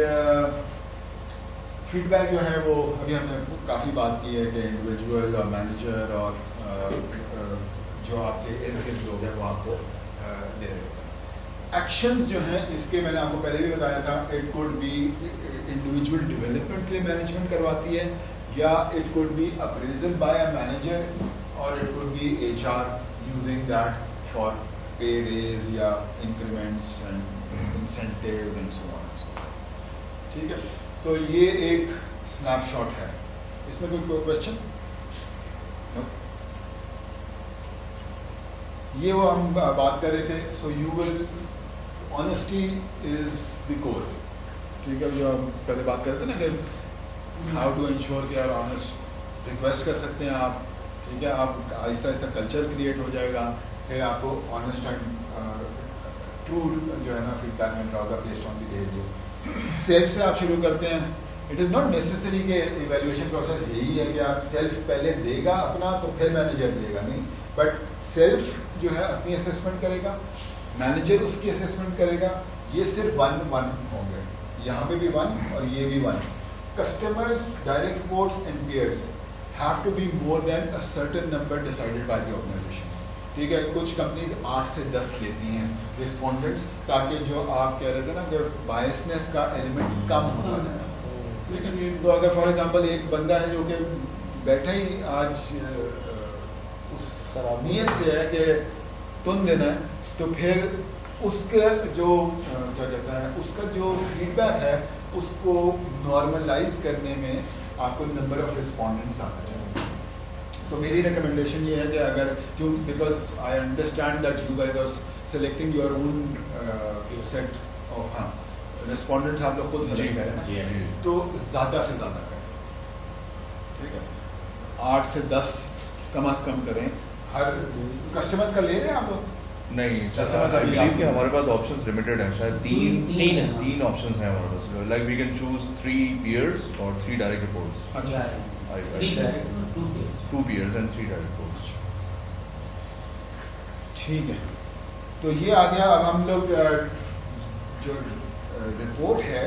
فیڈ بیک جو ہے وہ ابھی ہم نے کافی بات کی ہے کہ انڈیویجول اور مینیجر اور جو آپ کے ارد گرد لوگ ہیں وہ آپ کو دے رہے ہوتے ہیں. ایکشنز جو ہیں اس کے میں نے آپ کو پہلے بھی بتایا تھا, it could be individual development کے لیے مینجمنٹ کرواتی ہے, یا it could be appraisal by a manager, اور it could be H R using that for pay raise یا increments and incentives and so on and so. ٹھیک ہے, سو یہ ایک اسنیپ شاٹ ہے. اس میں کوئی کوشچن؟ یہ وہ ہم بات کر رہے تھے. سو یو ول آنیسٹی از دی کور. ٹھیک ہے, جو ہم پہلے بات کرتے ہیں نا کہ ہاؤ ٹو انشور کہ آپ آنیسٹ ریکویسٹ کر سکتے ہیں آپ. ٹھیک ہے, آپ آہستہ آہستہ کلچر کریٹ ہو جائے گا, پھر آپ کو آنیسٹ اینڈ ٹرو جو ہے نا فیڈ بیک مل رہا ہوگا based on the behaviour. Self سے آپ شروع کرتے ہیں. اٹ از ناٹ نیسسری کہ ایویلیویشن پروسیس یہی ہے کہ آپ سیلف پہلے دے گا اپنا تو پھر مینیجر دے گا, نہیں. بٹ سیلف جو ہے اپنی اسیسمنٹ کرے گا, مینیجر اس کی اسیسمنٹ کرے گا. یہ صرف ون ہوں گے, یہاں پہ بھی ون اور یہ بھی one. Customers, direct reports and peers have to be more than a certain number decided by the organization. ٹھیک ہے, کچھ کمپنیز 8 سے 10 لیتی ہیں رسپونڈنٹس, تاکہ جو آپ کہہ رہے تھے نا کہ بائسنس کا ایلیمنٹ کم ہوتا جائے. ٹھیک ہے, تو اگر فار ایگزامپل ایک بندہ ہے جو کہ بیٹھا ہی آج اس نیت سے ہے کہ تن دینا ہے, تو پھر اس کا جو کیا کہتا ہے اس کا جو فیڈ بیک ہے اس کو نارملائز کرنے میں آپ کو نمبر آف رسپونڈنٹس آنا چاہیے. تو میری ریکمنڈیشن یہ ہے کہ اگر کیوں, because I understand that you guys are selecting your own set of respondents, آپ لوگ خود سلیکٹ کریں, تو زیادہ سے زیادہ کریں. ٹھیک ہے, 8 سے 10 کم از کم کریں. ہر کسٹمرز کا لے رہے ہیں آپ لوگ؟ نہیں بلیو کہ ہمارے پاس آپشنز لمیٹڈ ہیں, شاید تین آپشنز ہیں ہمارے پاس. Like we can choose 3 peers اور 3 ڈائریکٹ رپورٹس. اچھا, 2 پیئرس اینڈ 3 ڈائریکٹ رپورٹس. ٹھیک ہے, تو یہ آ گیا. اب ہم لوگ جو رپورٹ ہے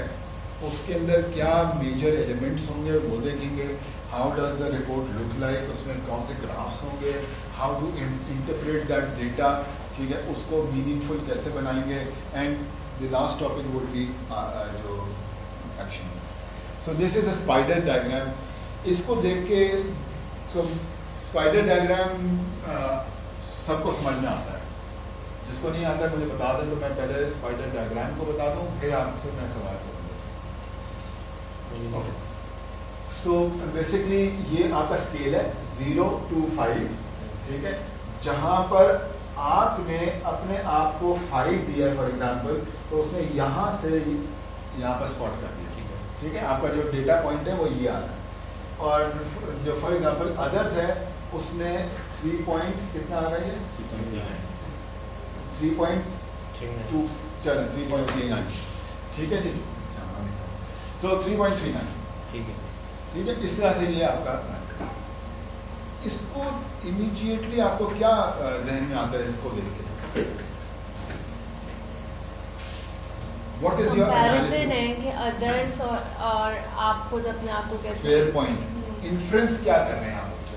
اس کے اندر کیا میجر ایلیمنٹس ہوں گے وہ دیکھیں گے. How does the report look like, اس میں کون سے گرافس ہوں گے, how to interpret that data. ٹھیک ہے, اس کو میننگ فل کیسے بنائیں گے. And the last topic would be جو action. So this is a spider diagram. اس کو دیکھ کے سو اسپائڈر ڈائیگرام سب کو سمجھ میں آتا ہے. جس کو نہیں آتا ہے مجھے بتا دیں, تو میں پہلے اسپائڈر ڈائیگرام کو بتا دوں, پھر آپ سے میں سوال کروں گا. سو بیسکلی یہ آپ کا اسکیل ہے 0 to 5. ٹھیک ہے, جہاں پر آپ نے اپنے آپ کو 5 دیا فار ایگزامپل, تو اس نے یہاں سے یہاں پر اسپاٹ کر دیا. ٹھیک ہے, آپ کا جو ڈیٹا پوائنٹ ہے وہ یہ آتا ہے. اور جو فار ایگزامپل ادرس ہے اس نے 3 پوائنٹ کتنا آ رہا ہے, 3.2 چلیں 3.39. ٹھیک ہے جی, سو 3.39. ٹھیک ہے, ٹھیک ہے. اس طرح سے یہ آپ کا, اس کو امیجیٹلی آپ کو کیا ذہن میں آتا ہے اس کو دیکھ کے؟ واٹ از یور کمپیریزن ہے کہ ادرس اور آپ خود اپنے آپ کو کیسے. Fair point. انفرنس کیا کر رہے ہیں آپ اس سے؟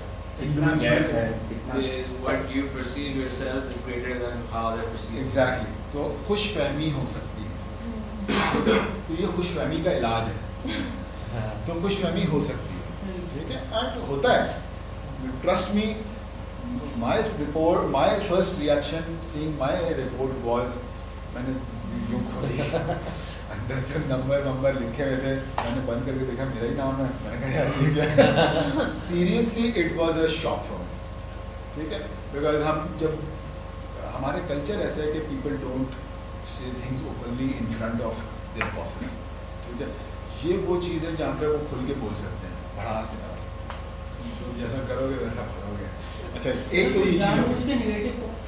what you perceive yourself is greater than how they perceive. Exactly. تو خوش فہمی ہو سکتی ہے. تو یہ خوش فہمی کا علاج ہے. تو خوش فہمی ہو سکتی ہے. ٹھیک ہے, اینڈ ہوتا ہے. Trust me, my report, my first reaction seeing my report was, میں نے یوں کھولی, اندر جو نمبر لکھے ہوئے تھے میں نے بند کر کے دیکھا میرا ہی نام ہے. میں نے کہا یار یہ کیا ہے. Seriously it was a shock for me. ٹھیک ہے, بیکاز ہم جب ہمارے کلچر ایسا ہے کہ people don't see things openly in front of their bosses. ٹھیک ہے, یہ وہ چیز ہے جہاں پہ وہ کھل کے بول سکتے ہیں بڑھاس کے طرح. تو جیسا کرو گے ویسا کرو گے. اچھا, ایک تو یہ چیز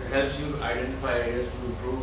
It helps you identify areas to improve,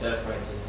Self righteous.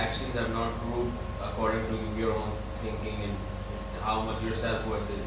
actions have not proved according to your own thinking and how much your self worth is.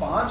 5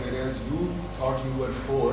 whereas you thought you were 4,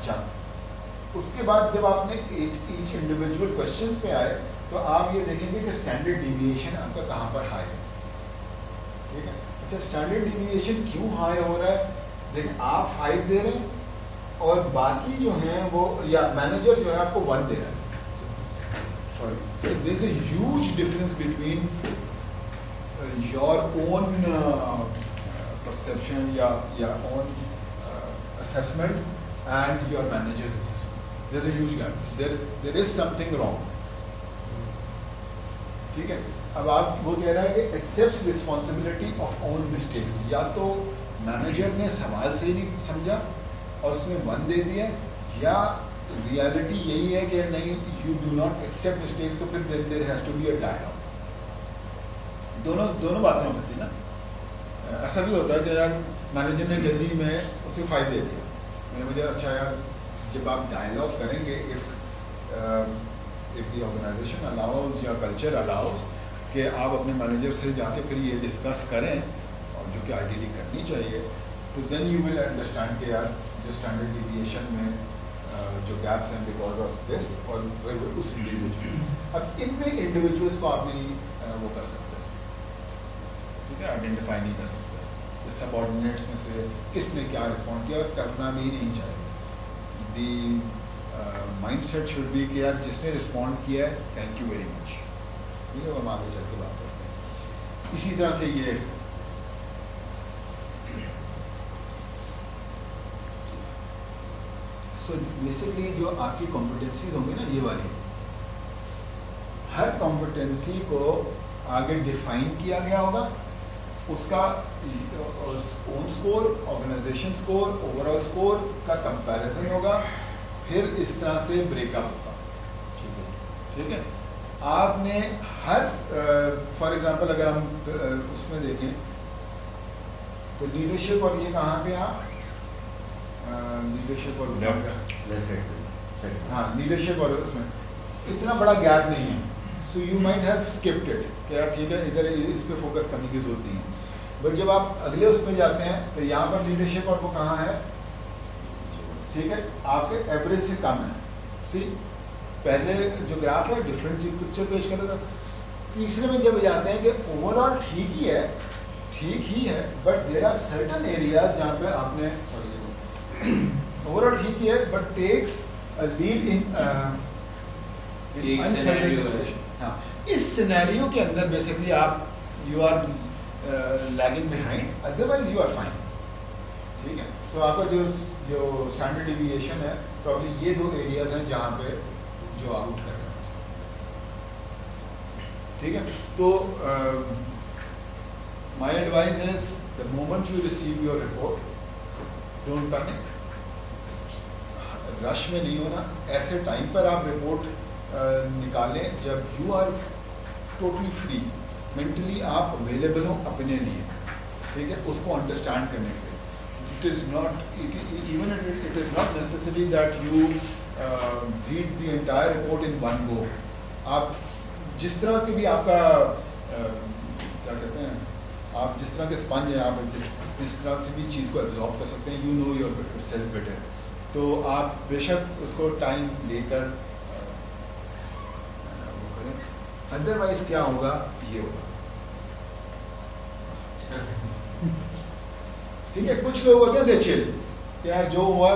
اچھا اس کے بعد جب آپ نے ایچ انڈیویجول کوشچنس پہ آئے تو آپ یہ دیکھیں گے کہ اسٹینڈرڈ ڈیویشن آپ کا کہاں پر ہائی ہے. ٹھیک ہے, اچھا اسٹینڈرڈ ڈیویشن کیوں ہائی ہو رہا ہے؟ دیکھیں آپ 5 دے رہے ہیں اور باقی جو ہیں وہ یا مینیجر جو ہے آپ کو 1 دے رہا ہے. Sorry. So there is a huge difference between your own perception, your own assessment and your manager's assessment. There is a huge gap. There is something wrong. ٹھیک ہے, اب آپ وہ کہہ رہا ہے کہ accepts responsibility of own mistakes. یا تو مینیجر نے سوال سے ہی نہیں سمجھا اور اس نے 1 دے دیا, یا ریالٹی یہی ہے کہ نہیں you do not accept mistakes, تو پھر there has to be a dialogue. دونوں باتیں ہو سکتی نا. ایسا بھی ہوتا ہے کہ یار مینیجر نے جلدی میں اسے 5 دے دیا, مجھے اچھا یار جب آپ ڈائلاگ کریں گے if the organization allows یا کلچر allows کہ آپ اپنے مینیجر سے جا کے پھر یہ ڈسکس کریں, اور جو کہ آئیڈیلی کرنی چاہیے, تو دین یو ول انڈرسٹینڈ کہ یار جو اسٹینڈرڈ ڈیویشن میں جو گیپس ہیں بیکاز آف دس, اور اس انڈیویجول. اب ان میں انڈیویجولس کو آپ نہیں وہ کر سکتے, ٹھیک ہے, آئیڈینٹیفائی نہیں کر سکتے. سب آرڈینیٹس میں سے کس نے کیا رسپونڈ کیا, اور کرنا بھی نہیں چاہیے. The mind set should be کہ یار جس نے رسپونڈ کیا ہے تھینک یو ویری مچ. ٹھیک ہے, ہم آگے چل کے بات کرتے ہیں. اسی طرح سے یہ سو بیسکلی جو آپ کی کمپٹنسیز ہوں گی نا, یہ والی ہر کمپٹنسی کو آگے ڈیفائن کیا گیا ہوگا, اس کا own score, organization score, overall score کا کمپیریزن ہوگا, پھر اس طرح سے بریک اپ ہوگا. ٹھیک ہے, آپ نے ہر فار ایگزامپل اگر ہم اس میں دیکھیں تو لیڈرشپ, اور یہ کہاں پہ آپ لیڈرشپ اور ہاں لیڈرشپ اور اس میں اتنا بڑا گیپ نہیں ہے. So you might have skipped it کہ یار ٹھیک ہے ادھر اس پہ فوکس کرنے کی ضرورت نہیں ہے. بٹ جب آپ اگلے اس میں جاتے ہیں تو یہاں پر لیڈرشپ اور وہ کہاں ہے, ٹھیک ہے, آپ کے ایوریج سے کم ہے. سی پہلے جو گراف ہے ڈفرینٹ پکچر پیش کر رہا تھا. تیسرے میں جب جاتے ہیں کہ اوور آل ٹھیک ہی ہے but there are certain areas جہاں پہ آپ نے اوور آل ٹھیک ہی ہے بٹ ٹیکس لیڈ ہاں, اس سینیریو کے اندر بیسکلی آپ you are lagging behind, otherwise you are fine. ٹھیک ہے, تو آپ کا جو اسٹینڈرڈ ڈیویشن ہے پرابلی یہ 2 ایریاز ہیں جہاں پہ جو آؤٹ کر رہے ہیں. ٹھیک ہے, تو my advice is the moment you receive your report don't panic, rush میں نہیں ہونا. ایسے ٹائم پر آپ رپورٹ نکالیں جب you are totally free, mentally آپ اویلیبل ہوں اپنے لیے. ٹھیک ہے, اس کو انڈرسٹینڈ کرنے کے لیے. It is not necessary that you read the entire report in one go. آپ جس طرح کے بھی آپ کا کیا کہتے ہیں, آپ جس طرح کے اسپنج ہیں, آپ جس طرح سے بھی چیز کو ایبزارب کر سکتے ہیں. You know yourself better, تو آپ بے شک اس کو ٹائم لے کر وہ کریں. ادروائز کیا ہوگا, یہ ہوگا. ٹھیک ہے, کچھ لوگ ہوتے ہیں دے چل کہ یار جو ہوا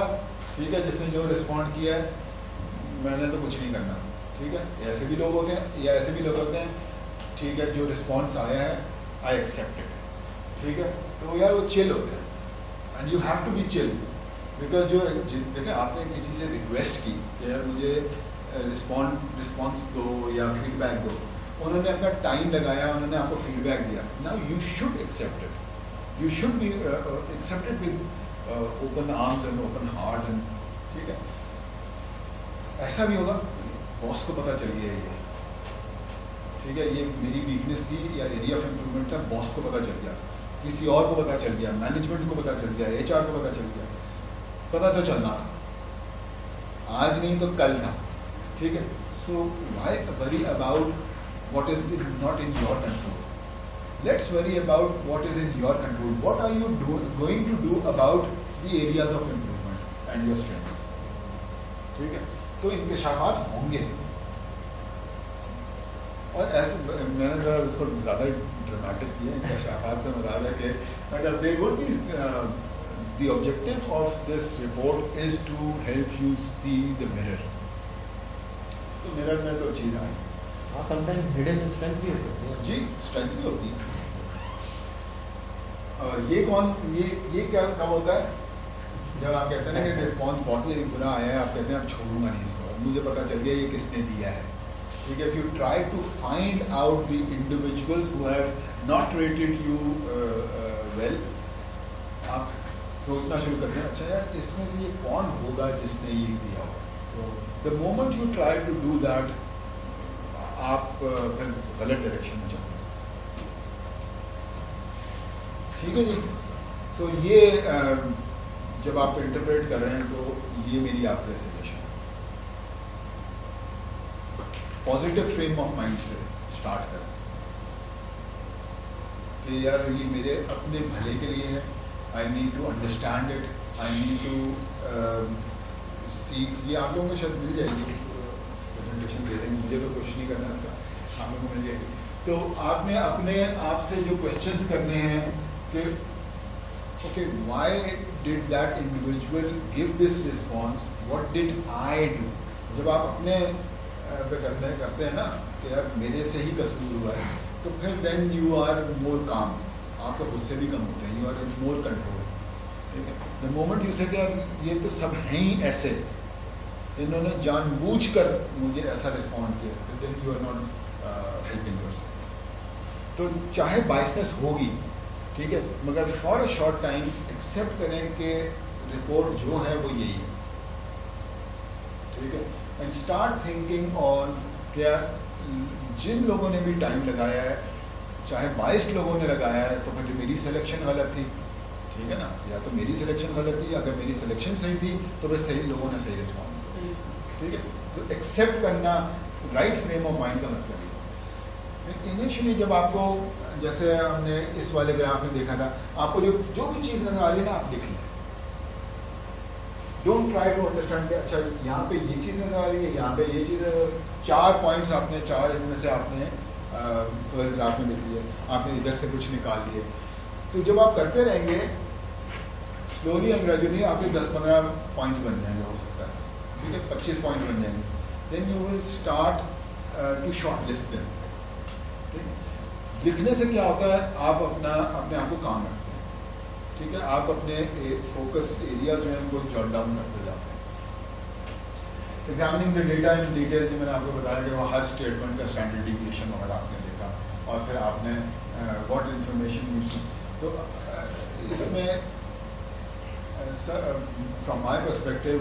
ٹھیک ہے, جس نے جو رسپونڈ کیا ہے میں نے تو کچھ نہیں کرنا. ٹھیک ہے, ایسے بھی لوگ ہوتے ہیں, یا ایسے بھی لوگ ہوتے ہیں ٹھیک ہے جو رسپانس آیا ہے آئی ایکسیپٹ اٹ. ٹھیک ہے, تو یار وہ چل ہوتے ہیں, and you have to be chill, because جو دیکھیں آپ نے کسی سے ریکویسٹ کی کہ یار مجھے رسپانس دو یا فیڈ بیک دو, انہوں نے اپنا ٹائم لگایا, انہوں نے آپ کو فیڈ بیک دیا. Now you should accept it, you should be accepted with open arms and open heart and ٹھیک ہے. ایسا بھی ہوگا باس کو پتہ چل گیا یہ ٹھیک ہے, یہ میری ویکنیس تھی یا ایریا آف امپرومنٹ تھا, باس کو پتہ چل گیا, کسی اور کو پتہ چل گیا, مینجمنٹ کو پتہ چل گیا, ایچ آر کو پتہ چل گیا. پتہ تو چلنا تھا, آج نہیں تو کل تھا. ٹھیک ہے, so why worry about what is not in your control. Let's worry about what is in your control. What are you going to do about the areas of improvement and your strengths? ٹھیک ہے. تو انکشافات ہوں گے, اور ایسے میں نے ذرا اس کو زیادہ ڈرامیٹک کیا. انکشافات سے مراد ہے کہ مطلب they would be the objective of this report is to help you see the mirror. تو mirror میں تو چیز آئی sometimes hidden strength بھی ہو سکتی ہے. جی اسٹرینتھ بھی ہوتی ہے. یہ کون یہ کیا کب ہوتا ہے جب آپ کہتے ہیں نا کہ رسپانس بہت ہی برا آیا ہے, آپ کہتے ہیں اب چھوڑوں گا نہیں اس کو, مجھے پتا چل گیا یہ کس نے دیا ہے. ٹھیک ہے. if you try to find out the individuals who have not rated you well, آپ سوچنا شروع کرتے ہیں اچھا یار اس میں سے یہ کون ہوگا جس نے یہ دیا ہوگا. the moment you try to do that, آپ پھر غلط ڈائریکشن میں جاؤ گے. ٹھیک ہے جی. سو یہ جب آپ انٹرپریٹ کر رہے ہیں تو یہ میری آپ کے suggestion. Positive frame of mind سے اسٹارٹ کریں کہ یار یہ میرے اپنے بھلے کے لیے ہے. I need to understand it, I need to سیکھ. یہ آپ لوگوں کو شاید مل جائے گی پریزنٹیشن دے دیں گے, مجھے تو کچھ نہیں کرنا اس کا, آپ لوگوں کو مل جائے گی. تو آپ نے اپنے آپ سے جو کوشچنس کرنے ہیں کہ okay why did that individual give this response, what did I do. جب آپ اپنے پہ کرتے ہیں نا کہ یار میرے سے ہی قصور ہوا ہے, تو پھر دین یو آر مور کام, آپ کا غصے بھی کم ہوتے ہیں, you are in more control. ٹھیک ہے. دا مومنٹ یو سے کہ یہ تو سب ہیں ہی ایسے, انہوں نے جان بوجھ کر مجھے ایسا رسپونڈ کیا, then you are not helping yourself. تو چاہے بائسنس ہوگی ٹھیک ہے, مگر for a short time accept کریں کہ رپورٹ جو ہے وہ یہی ہے. ٹھیک ہے. اینڈ اسٹارٹ تھنکنگ آن کیا جن لوگوں نے بھی ٹائم لگایا ہے, چاہے 22 لوگوں نے لگایا ہے, تو پھر میری سلیکشن غلط تھی. ٹھیک ہے نا, یا تو میری سلیکشن غلط تھی, اگر میری سلیکشن صحیح تھی تو پھر صحیح لوگوں نے صحیح رسپانس کیا. ٹھیک ہے. تو ایکسیپٹ کرنا رائٹ فریم آف مائنڈ کا مطلب ہے. انیشلی جب آپ کو جیسے ہم نے اس والے گراف میں دیکھا تھا, آپ کو جو بھی چیز نظر آ رہی ہے نا آپ لکھ لیں. ڈونٹ ٹرائی ٹو انڈرسٹینڈ کہ اچھا یہاں پہ یہ چیز نظر آ رہی ہے, یہاں پہ یہ چیز, 4 پوائنٹس آپ نے 4 ان میں سے آپ نے فرسٹ گراف میں لکھ لیے, آپ نے ادھر سے کچھ نکال لیے. تو جب آپ کرتے رہیں گے سلولی اینڈ گریجولی آپ کے 10-15 پوائنٹس بن جائیں گے, ہو سکتا ہے. ٹھیک ہے. 25 پوائنٹ بن جائیں گے. Then you will start to shortlist them. لکھنے سے کیا ہوتا ہے, آپ اپنے آپ کو کام رکھتے ہیں. ٹھیک ہے. آپ اپنے فوکس ایریا جو ہیں ان کو جاٹ ڈاؤن کرتے جاتے ہیں. ایگزامننگ دا ڈیٹا ان ڈیٹیل, جو میں نے آپ کو بتایا کہ وہ ہر اسٹیٹمنٹ کا اسٹینڈرڈ ڈیویشن وغیرہ آپ نے دیکھا, اور پھر آپ نے واٹ انفارمیشن یوز. تو اس میں from my perspective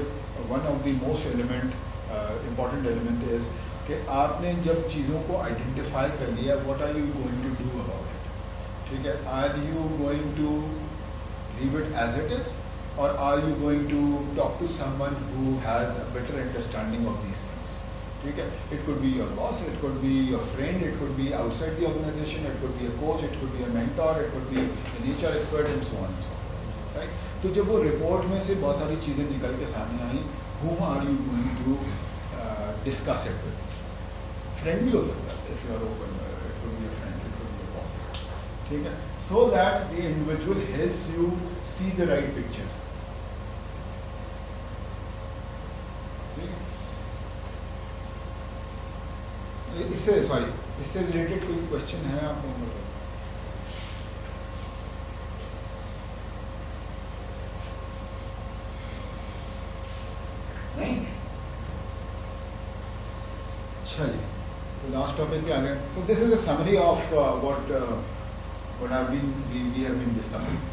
one of the most important element is کہ آپ نے جب چیزوں کو آئیڈینٹیفائی کر لیا, what are you going to do about it. ٹھیک ہے. Are you going to leave it as it is, اور are you going to talk to someone who has a better understanding of these things. ٹھیک ہے. It could be your boss, it could be your friend, it could be outside the organisation, it could be a coach, it could be a mentor, it could be an H R expert and so on and so forth. Right. تو جب وہ report میں سے بہت ساری چیزیں نکل کے سامنے آئیں, whom are you going to discuss it with. Friend بھی ہو سکتا ہے, if you are open, it could be a friend, it could be a boss. ٹھیک ہے. so that the individual helps you see the right picture. اس سے related کوئی question ہے آپ کو؟ نہیں. اچھا جی. لاسٹ ٹاپک پہ آ گئے. So this is a summary of what we have been discussing.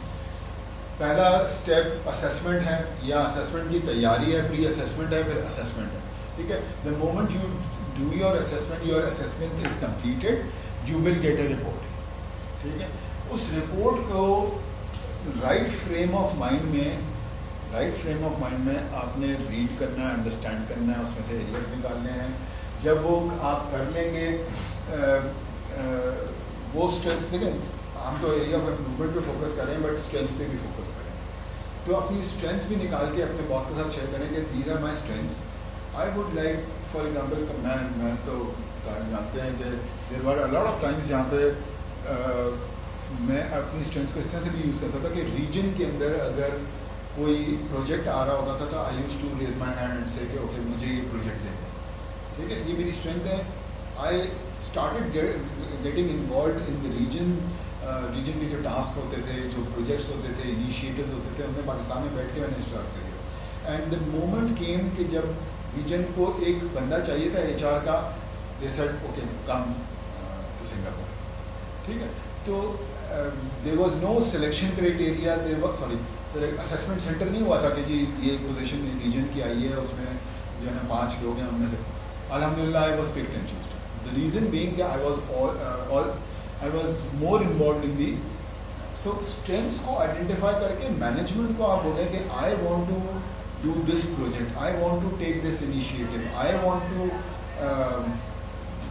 پہلا اسٹیپ اسیسمنٹ ہے, یا اسیسمنٹ کی تیاری ہے, پری اسیسمنٹ ہے, پھر اسیسمنٹ ہے. ٹھیک ہے. The moment you do your assessment is completed, you will get a report. ٹھیک ہے. اس رپورٹ کو رائٹ فریم آف مائنڈ میں آپ نے ریڈ کرنا ہے, انڈرسٹینڈ کرنا ہے, اس میں سے ایریاز نکالنے ہیں. جب وہ آپ کر لیں گے, وہ اسٹرینتھس دیکھیں, ہم تو ایریا آف امپروومنٹ پہ فوکس کریں بٹ اسٹرینتھس پہ بھی فوکس کریں. تو اپنی اسٹرینتھس بھی نکال کے اپنے باس کے ساتھ شیئر کریں کہ these are my strengths I would like for example میں تو جانتے ہیں کہ there are lot of times جہاں پہ میں اپنی اسٹرینتھ کو اس طرح سے بھی یوز کرتا تھا کہ ریجن کے اندر اگر کوئی پروجیکٹ آ رہا ہوتا تھا تو I used to raise my hand and say کہ اوکے مجھے یہ پروجیکٹ دے دیں, ٹھیک ہے, یہ میری اسٹرینتھ ہے. I started getting involved in the region کے جو ٹاسک ہوتے تھے, جو پروجیکٹس ہوتے تھے, انیشیٹیوز ہوتے تھے, ان میں پاکستان میں بیٹھ کے میں نے اسٹارٹ کر دیا. اینڈ دا مومنٹ کیم کہ جب ریجن کو ایک بندہ چاہیے تھا ایچ آر کا, they said okay come to Singapore, ٹھیک ہے. تو there was no selection criteria, assessment centre نہیں ہوا تھا کہ جی یہ پوزیشن ریجن کی آئی ہے, اس میں جو ہے نا 5 لوگ ہیں, ان میں سے الحمدللہ I was picked and chosen. The reason being that I was more involved in the so strengths کو identify کر کے management کو آپ بولیں کہ I want to do this project, I want to take this initiative, I want to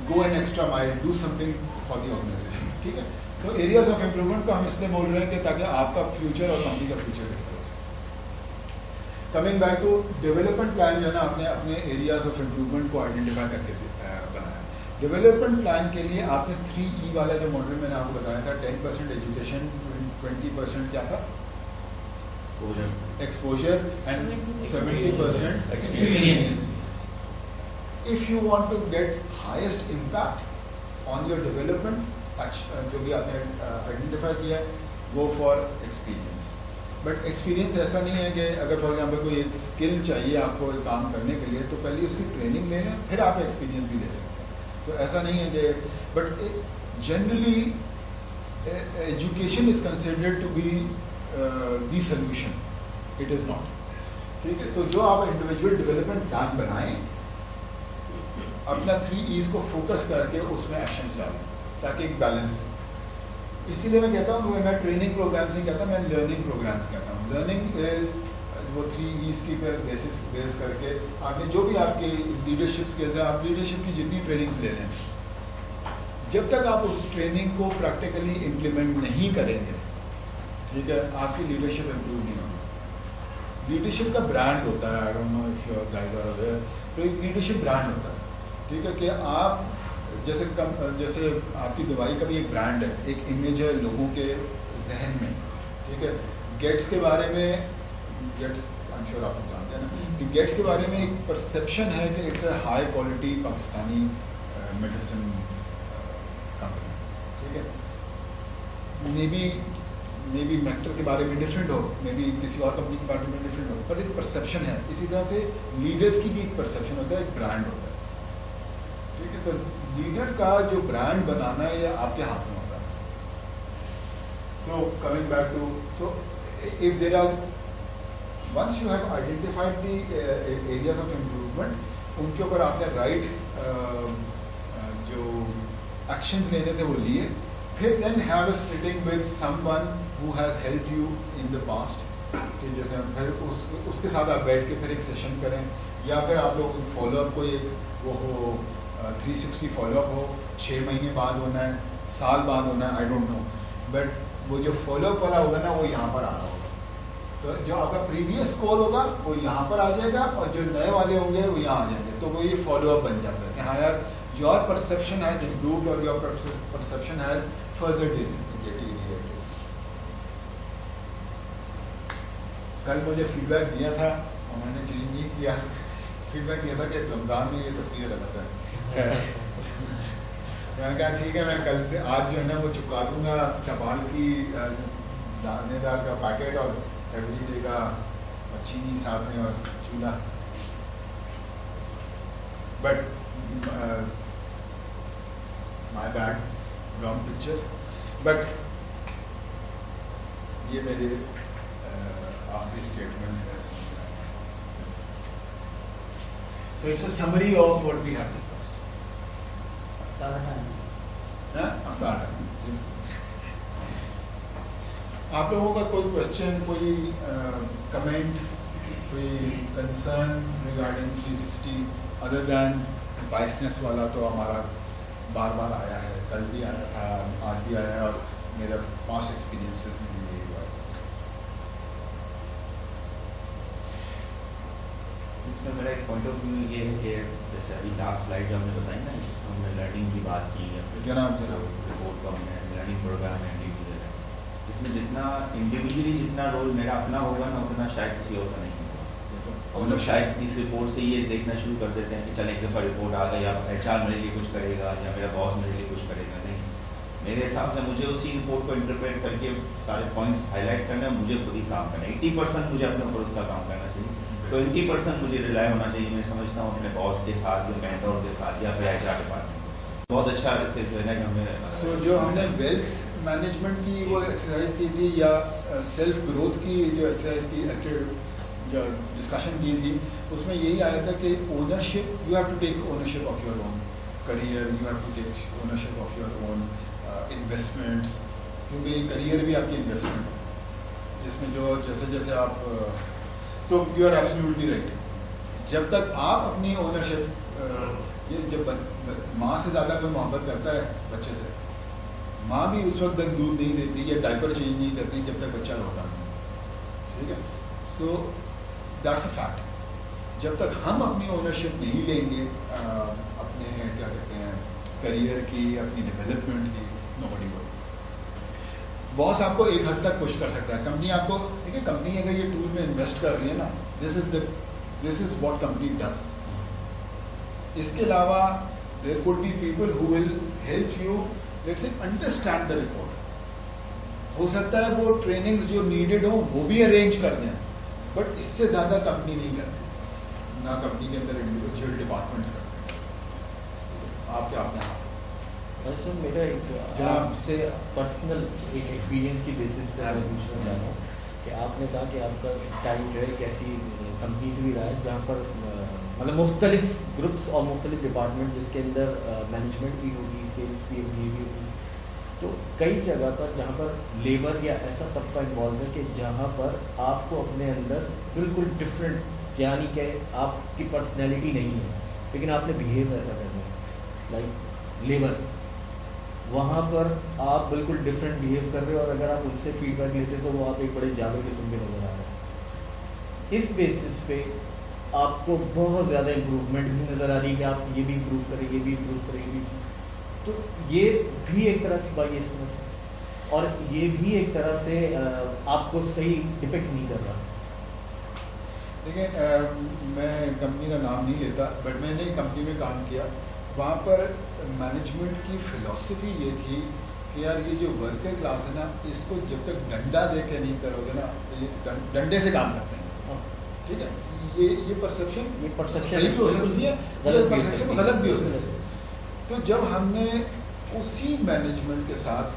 go an extra mile, do something for the organization, ٹھیک ہے. تو areas of improvement کو ہم اس لیے بول رہے ہیں کہ تاکہ آپ کا future اور کمپنی کا future بہتر ہو سکے. Coming back to development plan جو ہے نا, آپ نے اپنے areas of improvement کو identify کر کے بنایا. ڈیولپمنٹ پلان کے لیے آپ نے 3E والا جو ماڈل میں نے آپ کو بتایا تھا, 10% ایجوکیشن, 20% کیا تھا exposure and 70% experience. If you want to get highest impact on your development, جو بھی آپ نے آئیڈینٹیفائی کیا ہے, go for experience. But experience ایسا نہیں ہے کہ اگر فار ایگزامپل کوئی ایک اسکل چاہیے آپ کو کام کرنے کے لیے تو پہلے اس کی ٹریننگ لے لیں, پھر آپ ایکسپیرینس بھی لے سکتے ہیں. تو ایسا نہیں ہے کہ, but generally education is considered to be the solution, it is not, ٹھیک ہے. تو جو آپ انڈیویجول ڈیولپمنٹ پلان بنائیں, اپنا 3E's کو فوکس کر کے اس میں ایکشنز ڈالیں تاکہ ایک بیلنس ہو. اسی لیے میں کہتا ہوں کہ میں ٹریننگ پروگرامس نہیں کہتا, میں لرننگ پروگرامس کہتا ہوں. لرننگ از وہ 3E's کی پر بیس کر کے آپ نے جو بھی آپ کی لیڈرشپ اسکلز ہیں, آپ لیڈرشپ کی جتنی ٹریننگز لے لیں, جب تک آپ اس ٹریننگ کو پریکٹیکلی امپلیمنٹ نہیں کریں گے, ٹھیک ہے, آپ کی لیڈرشپ امپروو نہیں ہوگی. لیڈرشپ کا برانڈ ہوتا ہے, I don't know if you guys are aware, تو ایک لیڈرشپ برانڈ ہوتا ہے, ٹھیک ہے, کہ آپ جیسے آپ کی دوائی کا بھی ایک برانڈ ہے, ایک امیج ہے لوگوں کے ذہن میں, ٹھیک ہے. گیٹس کے بارے میں, گیٹس آئی ایم شیور آپ لوگ جانتے ہیں نا, کہ گیٹس کے بارے میں ایک پرسیپشن ہے کہ it's a high quality Pakistani medicine company, ٹھیک ہے. مے بی میکٹر کے بارے میں ڈفرینٹ ہو, مے بی کسی اور کمپنی کے بارے میں ڈفرینٹ ہو, بٹ ایک پرسیپشن ہے. اسی طرح سے لیڈرس کی بھی ایک پرسیپشن ہوتا ہے, ایک برانڈ ہوتا ہے, ٹھیک ہے. تو لیڈر کا جو برانڈ بنانا ہے یہ آپ کے ہاتھ میں ہوتا ہے. So coming back to, so if there are once you have identified the areas of improvement, ان کے اوپر آپ نے رائٹ جو ایکشنز لینے تھے وہ لیے, پھر then have a sitting with someone who has helped you in the past, کہ جیسے پھر اس کے ساتھ آپ بیٹھ کے پھر ایک سیشن کریں, یا پھر آپ لوگ فالو اپ کوئی ایک وہ ہو 360 فالو اپ ہو, 6 مہینے بعد ہونا ہے, سال بعد ہونا ہے, آئی ڈونٹ نو, بٹ وہ جو فالو اپ والا ہوگا نا وہ یہاں پر آ رہا ہوگا. تو جو آپ کا پریویس اسکور ہوگا وہ یہاں پر آ جائے گا, اور جو نئے والے ہوں گے وہ یہاں آ جائیں گے. تو وہ یہ فالو اپ بن جاتا ہے کہ ہاں یار یور پرسیپشن ہیز امپرووڈ اور your perception has further deteriorated. کل مجھے فیڈ بیک دیا تھا اور میں نے چینج نہیں کیا. فیڈ بیک دیا تھا کہ رمضان میں یہ تصویر رہتا ہے. میں نے کہا ٹھیک ہے, میں کل سے آج جو ہے نا وہ چپکا دوں گا چپال کی دانے دار کا پیکٹ اور ایوری ڈے کا چینی ساتھ میں اور چولہا. But my bad wrong picture, but یہ میرے آخری اسٹیٹمنٹ ہے. So it's a summary of what we have discussed. آپ لوگوں کا کوئی کوشچن, کوئی کمنٹ, کوئی concern regarding 360 other than biases والا تو ہمارا بار بار آیا ہے, کل بھی آیا تھا, آج بھی آیا ہے, اور میرا پاسٹ ایکسپیرینسز میں بھی یہی ہوا ہے. اس میں میرا ایک پوائنٹ آف ویو یہ ہے کہ جیسے ابھی لاسٹ سلائڈ جو ہم نے بتائی نا جس میں ہم نے لرننگ کی بات کی یا پھر جناب رپورٹ کا ہم نے لرننگ پروگرام ہے انڈیویجول ہے، اس میں جتنا انڈیویجولی جتنا رول میرا اپنا ہوگا نا اتنا شاید کسی اور کا نہیں ہوگا. ہم لوگ شاید اس رپورٹ سے یہ دیکھنا شروع کر دیتے ہیں کہ چل ایک دفعہ رپورٹ آ گئی یا HR میرے لیے کچھ کرے گا یا میرا باس میرے لیے کچھ کرے گا. نہیں، میرے حساب سے مجھے اسی رپورٹ کو انٹرپریٹ کر کے سارے پوائنٹس ہائی لائٹ کرنا ہے، مجھے خود ہی کام کرنا ہے. 80% مجھے اپنے اوپر اس کا کام کرنا چاہیے، 20% مجھے ریلائی ہونا چاہیے. میں سمجھتا ہوں اپنے باس کے ساتھ یا مینٹور کے ساتھ یا پھر HR ڈپارٹمنٹ بہت اچھا سے جو ہے نا کہ ہمیں سو جو ہم نے ویلتھ مینجمنٹ کی وہ ایکسرسائز کی تھی یا سیلف گروتھ کی جو ایکسرسائز کی جو ڈسکشن کی تھی، اس میں یہی آیا تھا کہ ownership, you have to take ownership of your own career, you have to take ownership of your own investments, کیونکہ یہ کریئر بھی آپ کی انویسٹمنٹ ہے جس میں جو جیسے جیسے آپ تو یو آر ایبسلیوٹلی رائٹ. جب تک آپ اپنی اونرشپ، یہ جب ماں سے زیادہ کوئی محبت کرتا ہے بچے سے، ماں بھی اس وقت تک دودھ نہیں دیتی یا ڈائپر چینج نہیں کرتی جب تک بچہ روتا نہیں. ٹھیک ہے، سو دیٹس اے فیکٹ. جب تک ہم اپنی اونرشپ نہیں لیں گے اپنے کیا کہتے ہیں کریئر کی، اپنی ڈیولپمنٹ کی، نوبڈی ول. باس آپ کو ایک حد تک پش کر سکتا ہے، کمپنی آپ کو، دیکھیے کمپنی اگر یہ ٹول میں انویسٹ کر رہی ہے نا، this is what company does. اس کے علاوہ there could be people who will help you let's say understand the report. ہو سکتا ہے وہ ٹریننگز جو نیڈیڈ ہوں وہ بھی ارینج کر دیں، بٹ اس سے زیادہ کمپنی نہیں کرتی، نہ کمپنی کے اندر انڈیویجول ڈپارٹمنٹس کرتے ہیں. آپ کیا آپ سر میرا ایک آپ سے پرسنل ایک ایکسپیرینس کی بیسس پہ میں پوچھنا چاہ رہا ہوں کہ آپ نے کہا کہ آپ کا ٹائم جو ہے ایک ایسی کمپنی سے بھی رہا ہے جہاں پر مطلب مختلف گروپس اور مختلف ڈپارٹمنٹ جس کے اندر مینجمنٹ بھی ہوگی، سیلس بھی ہوگی، یہ بھی ہوگی. تو کئی جگہ پر جہاں پر لیبر یا ایسا طبقہ انوالو ہے کہ جہاں پر آپ کو اپنے اندر بالکل ڈفرینٹ، یعنی کہ آپ کی پرسنالٹی نہیں ہے لیکن آپ نے بہیو ایسا کرنا ہے لائک لیبر، وہاں پر آپ بالکل ڈفرینٹ بہیو کر رہے ہو اور اگر آپ ان سے فیڈ بیک لیتے تو وہ آپ ایک بڑے جادو قسم کے نظر آ رہے ہیں. اس بیسس پہ آپ کو بہت زیادہ امپروومنٹ بھی نظر آ رہی ہے کہ آپ یہ بھی امپروو کریں، یہ بھی امپروو کریں، یہ بھی. تو یہ بھی ایک طرح سے بائیسنس ہے اور یہ بھی ایک طرح سے آپ کو صحیح ڈپیکٹ نہیں کر رہا. دیکھیں میں کمپنی کا نام نہیں لیتا، بٹ میں نے ایک کمپنی میں کام کیا، وہاں پر مینجمنٹ کی فلاسفی یہ تھی کہ یار یہ جو ورکر کلاس ہے نا، اس کو جب تک ڈنڈا دے کے نہیں کرو گے نا، یہ ڈنڈے سے کام کرتے ہیں. ٹھیک ہے، یہ پرسیپشن صحیح بھی ہو سکتی ہے، یہ پرسیپشن غلط بھی ہو سکتی ہے. تو جب ہم نے اسی مینجمنٹ کے ساتھ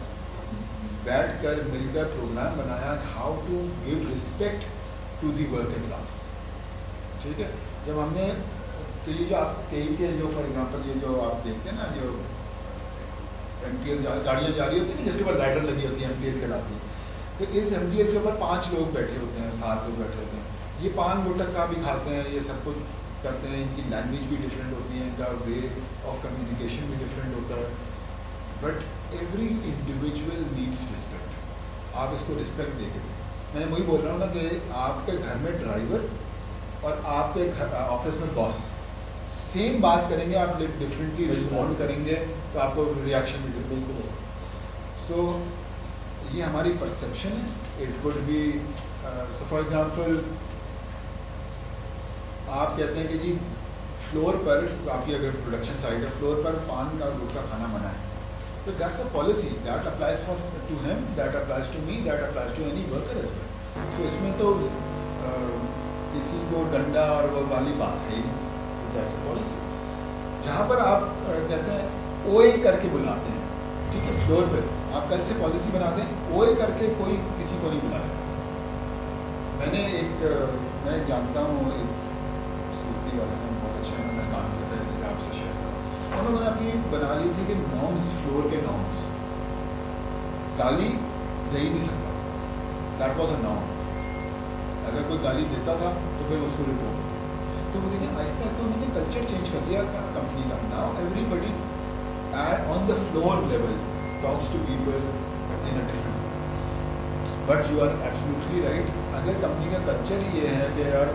بیٹھ کر مل کر پروگرام بنایا how to give respect to the working class. ٹھیک ہے، جب ہم نے تو یہ جو آپ کئی کے جو فار ایگزامپل یہ جو آپ دیکھتے ہیں نا، جو MTS گاڑیاں جا رہی ہوتی ہیں نا جس کے اوپر لائٹر لگی ہوتی ہے، MTS کہلاتی ہے. تو اس MTS کے اوپر 5 لوگ بیٹھے ہوتے ہیں، 7 لوگ بیٹھے ہوتے ہیں. یہ پان گٹکا بھی کھاتے ہیں، یہ سب کچھ کرتے ہیں. ان کی لینگویج بھی ڈفرینٹ ہوتی ہے، ان کا وے آف کمیونیکیشن بھی ڈفرینٹ ہوتا ہے. But every individual needs respect. آپ اس کو رسپیکٹ دے کے دیں. میں وہی بول رہا ہوں نا کہ آپ کے گھر میں ڈرائیور اور آپ کے آفس میں باس سیم بات کریں گے، آپ ڈفرینٹلی رسپونڈ کریں گے تو آپ کو ریئیکشن بھی ڈفرینٹ ہوگا. سو یہ ہماری پرسیپشن ہے. It would be so for example آپ کہتے ہیں کہ جی فلور پر آپ کی اگر پروڈکشن سائٹ ہے، فلور پر پان کا گٹکا کھانا منع ہے، تو that's a policy that applies for to him, that applies to me, that applies to any worker as well. So اس میں تو کسی کو ڈنڈا اور وہ والی بات ہے ہی نہیں. That's a policy. جہاں پر آپ کہتے ہیں او اے کر کے بلاتے ہیں، ٹھیک ہے، فلور پہ آپ کل سے پالیسی بناتے ہیں او اے کر کے کوئی کسی کو نہیں بلائے. میں نے میں جانتا ہوں ایک صوتی والے نے بہت اچھا انہوں نے کام کیا تھا، ایسے آپ سے شیئر کرا. انہوں نے اپنی بنا لی تھی کہ نارمس، فلور کے نارمس، گالی دے ہی نہیں سکتا. That was a norm. اگر کوئی گالی دیتا تھا تو پھر اس کو رپورٹ. تو وہ دیکھیں آہستہ آہستہ انہوں نے کلچر چینج کر دیا کمپنی کا. Now everybody on the floor level talks to people in a different way. But you are absolutely right. اگر کمپنی کا کلچر یہ ہے کہ یار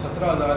17,000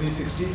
360।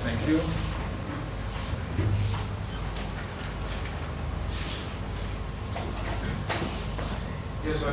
Thank you. Yes, sir.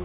So,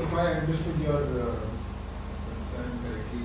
if I understood your concern correctly,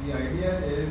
the idea is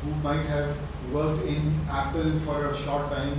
who might have worked in Apple for a short time,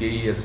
KESC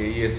KESC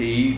KE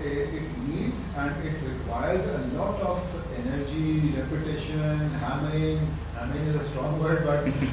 it needs and it requires a lot of energy, repetition, hammering is a strong word, but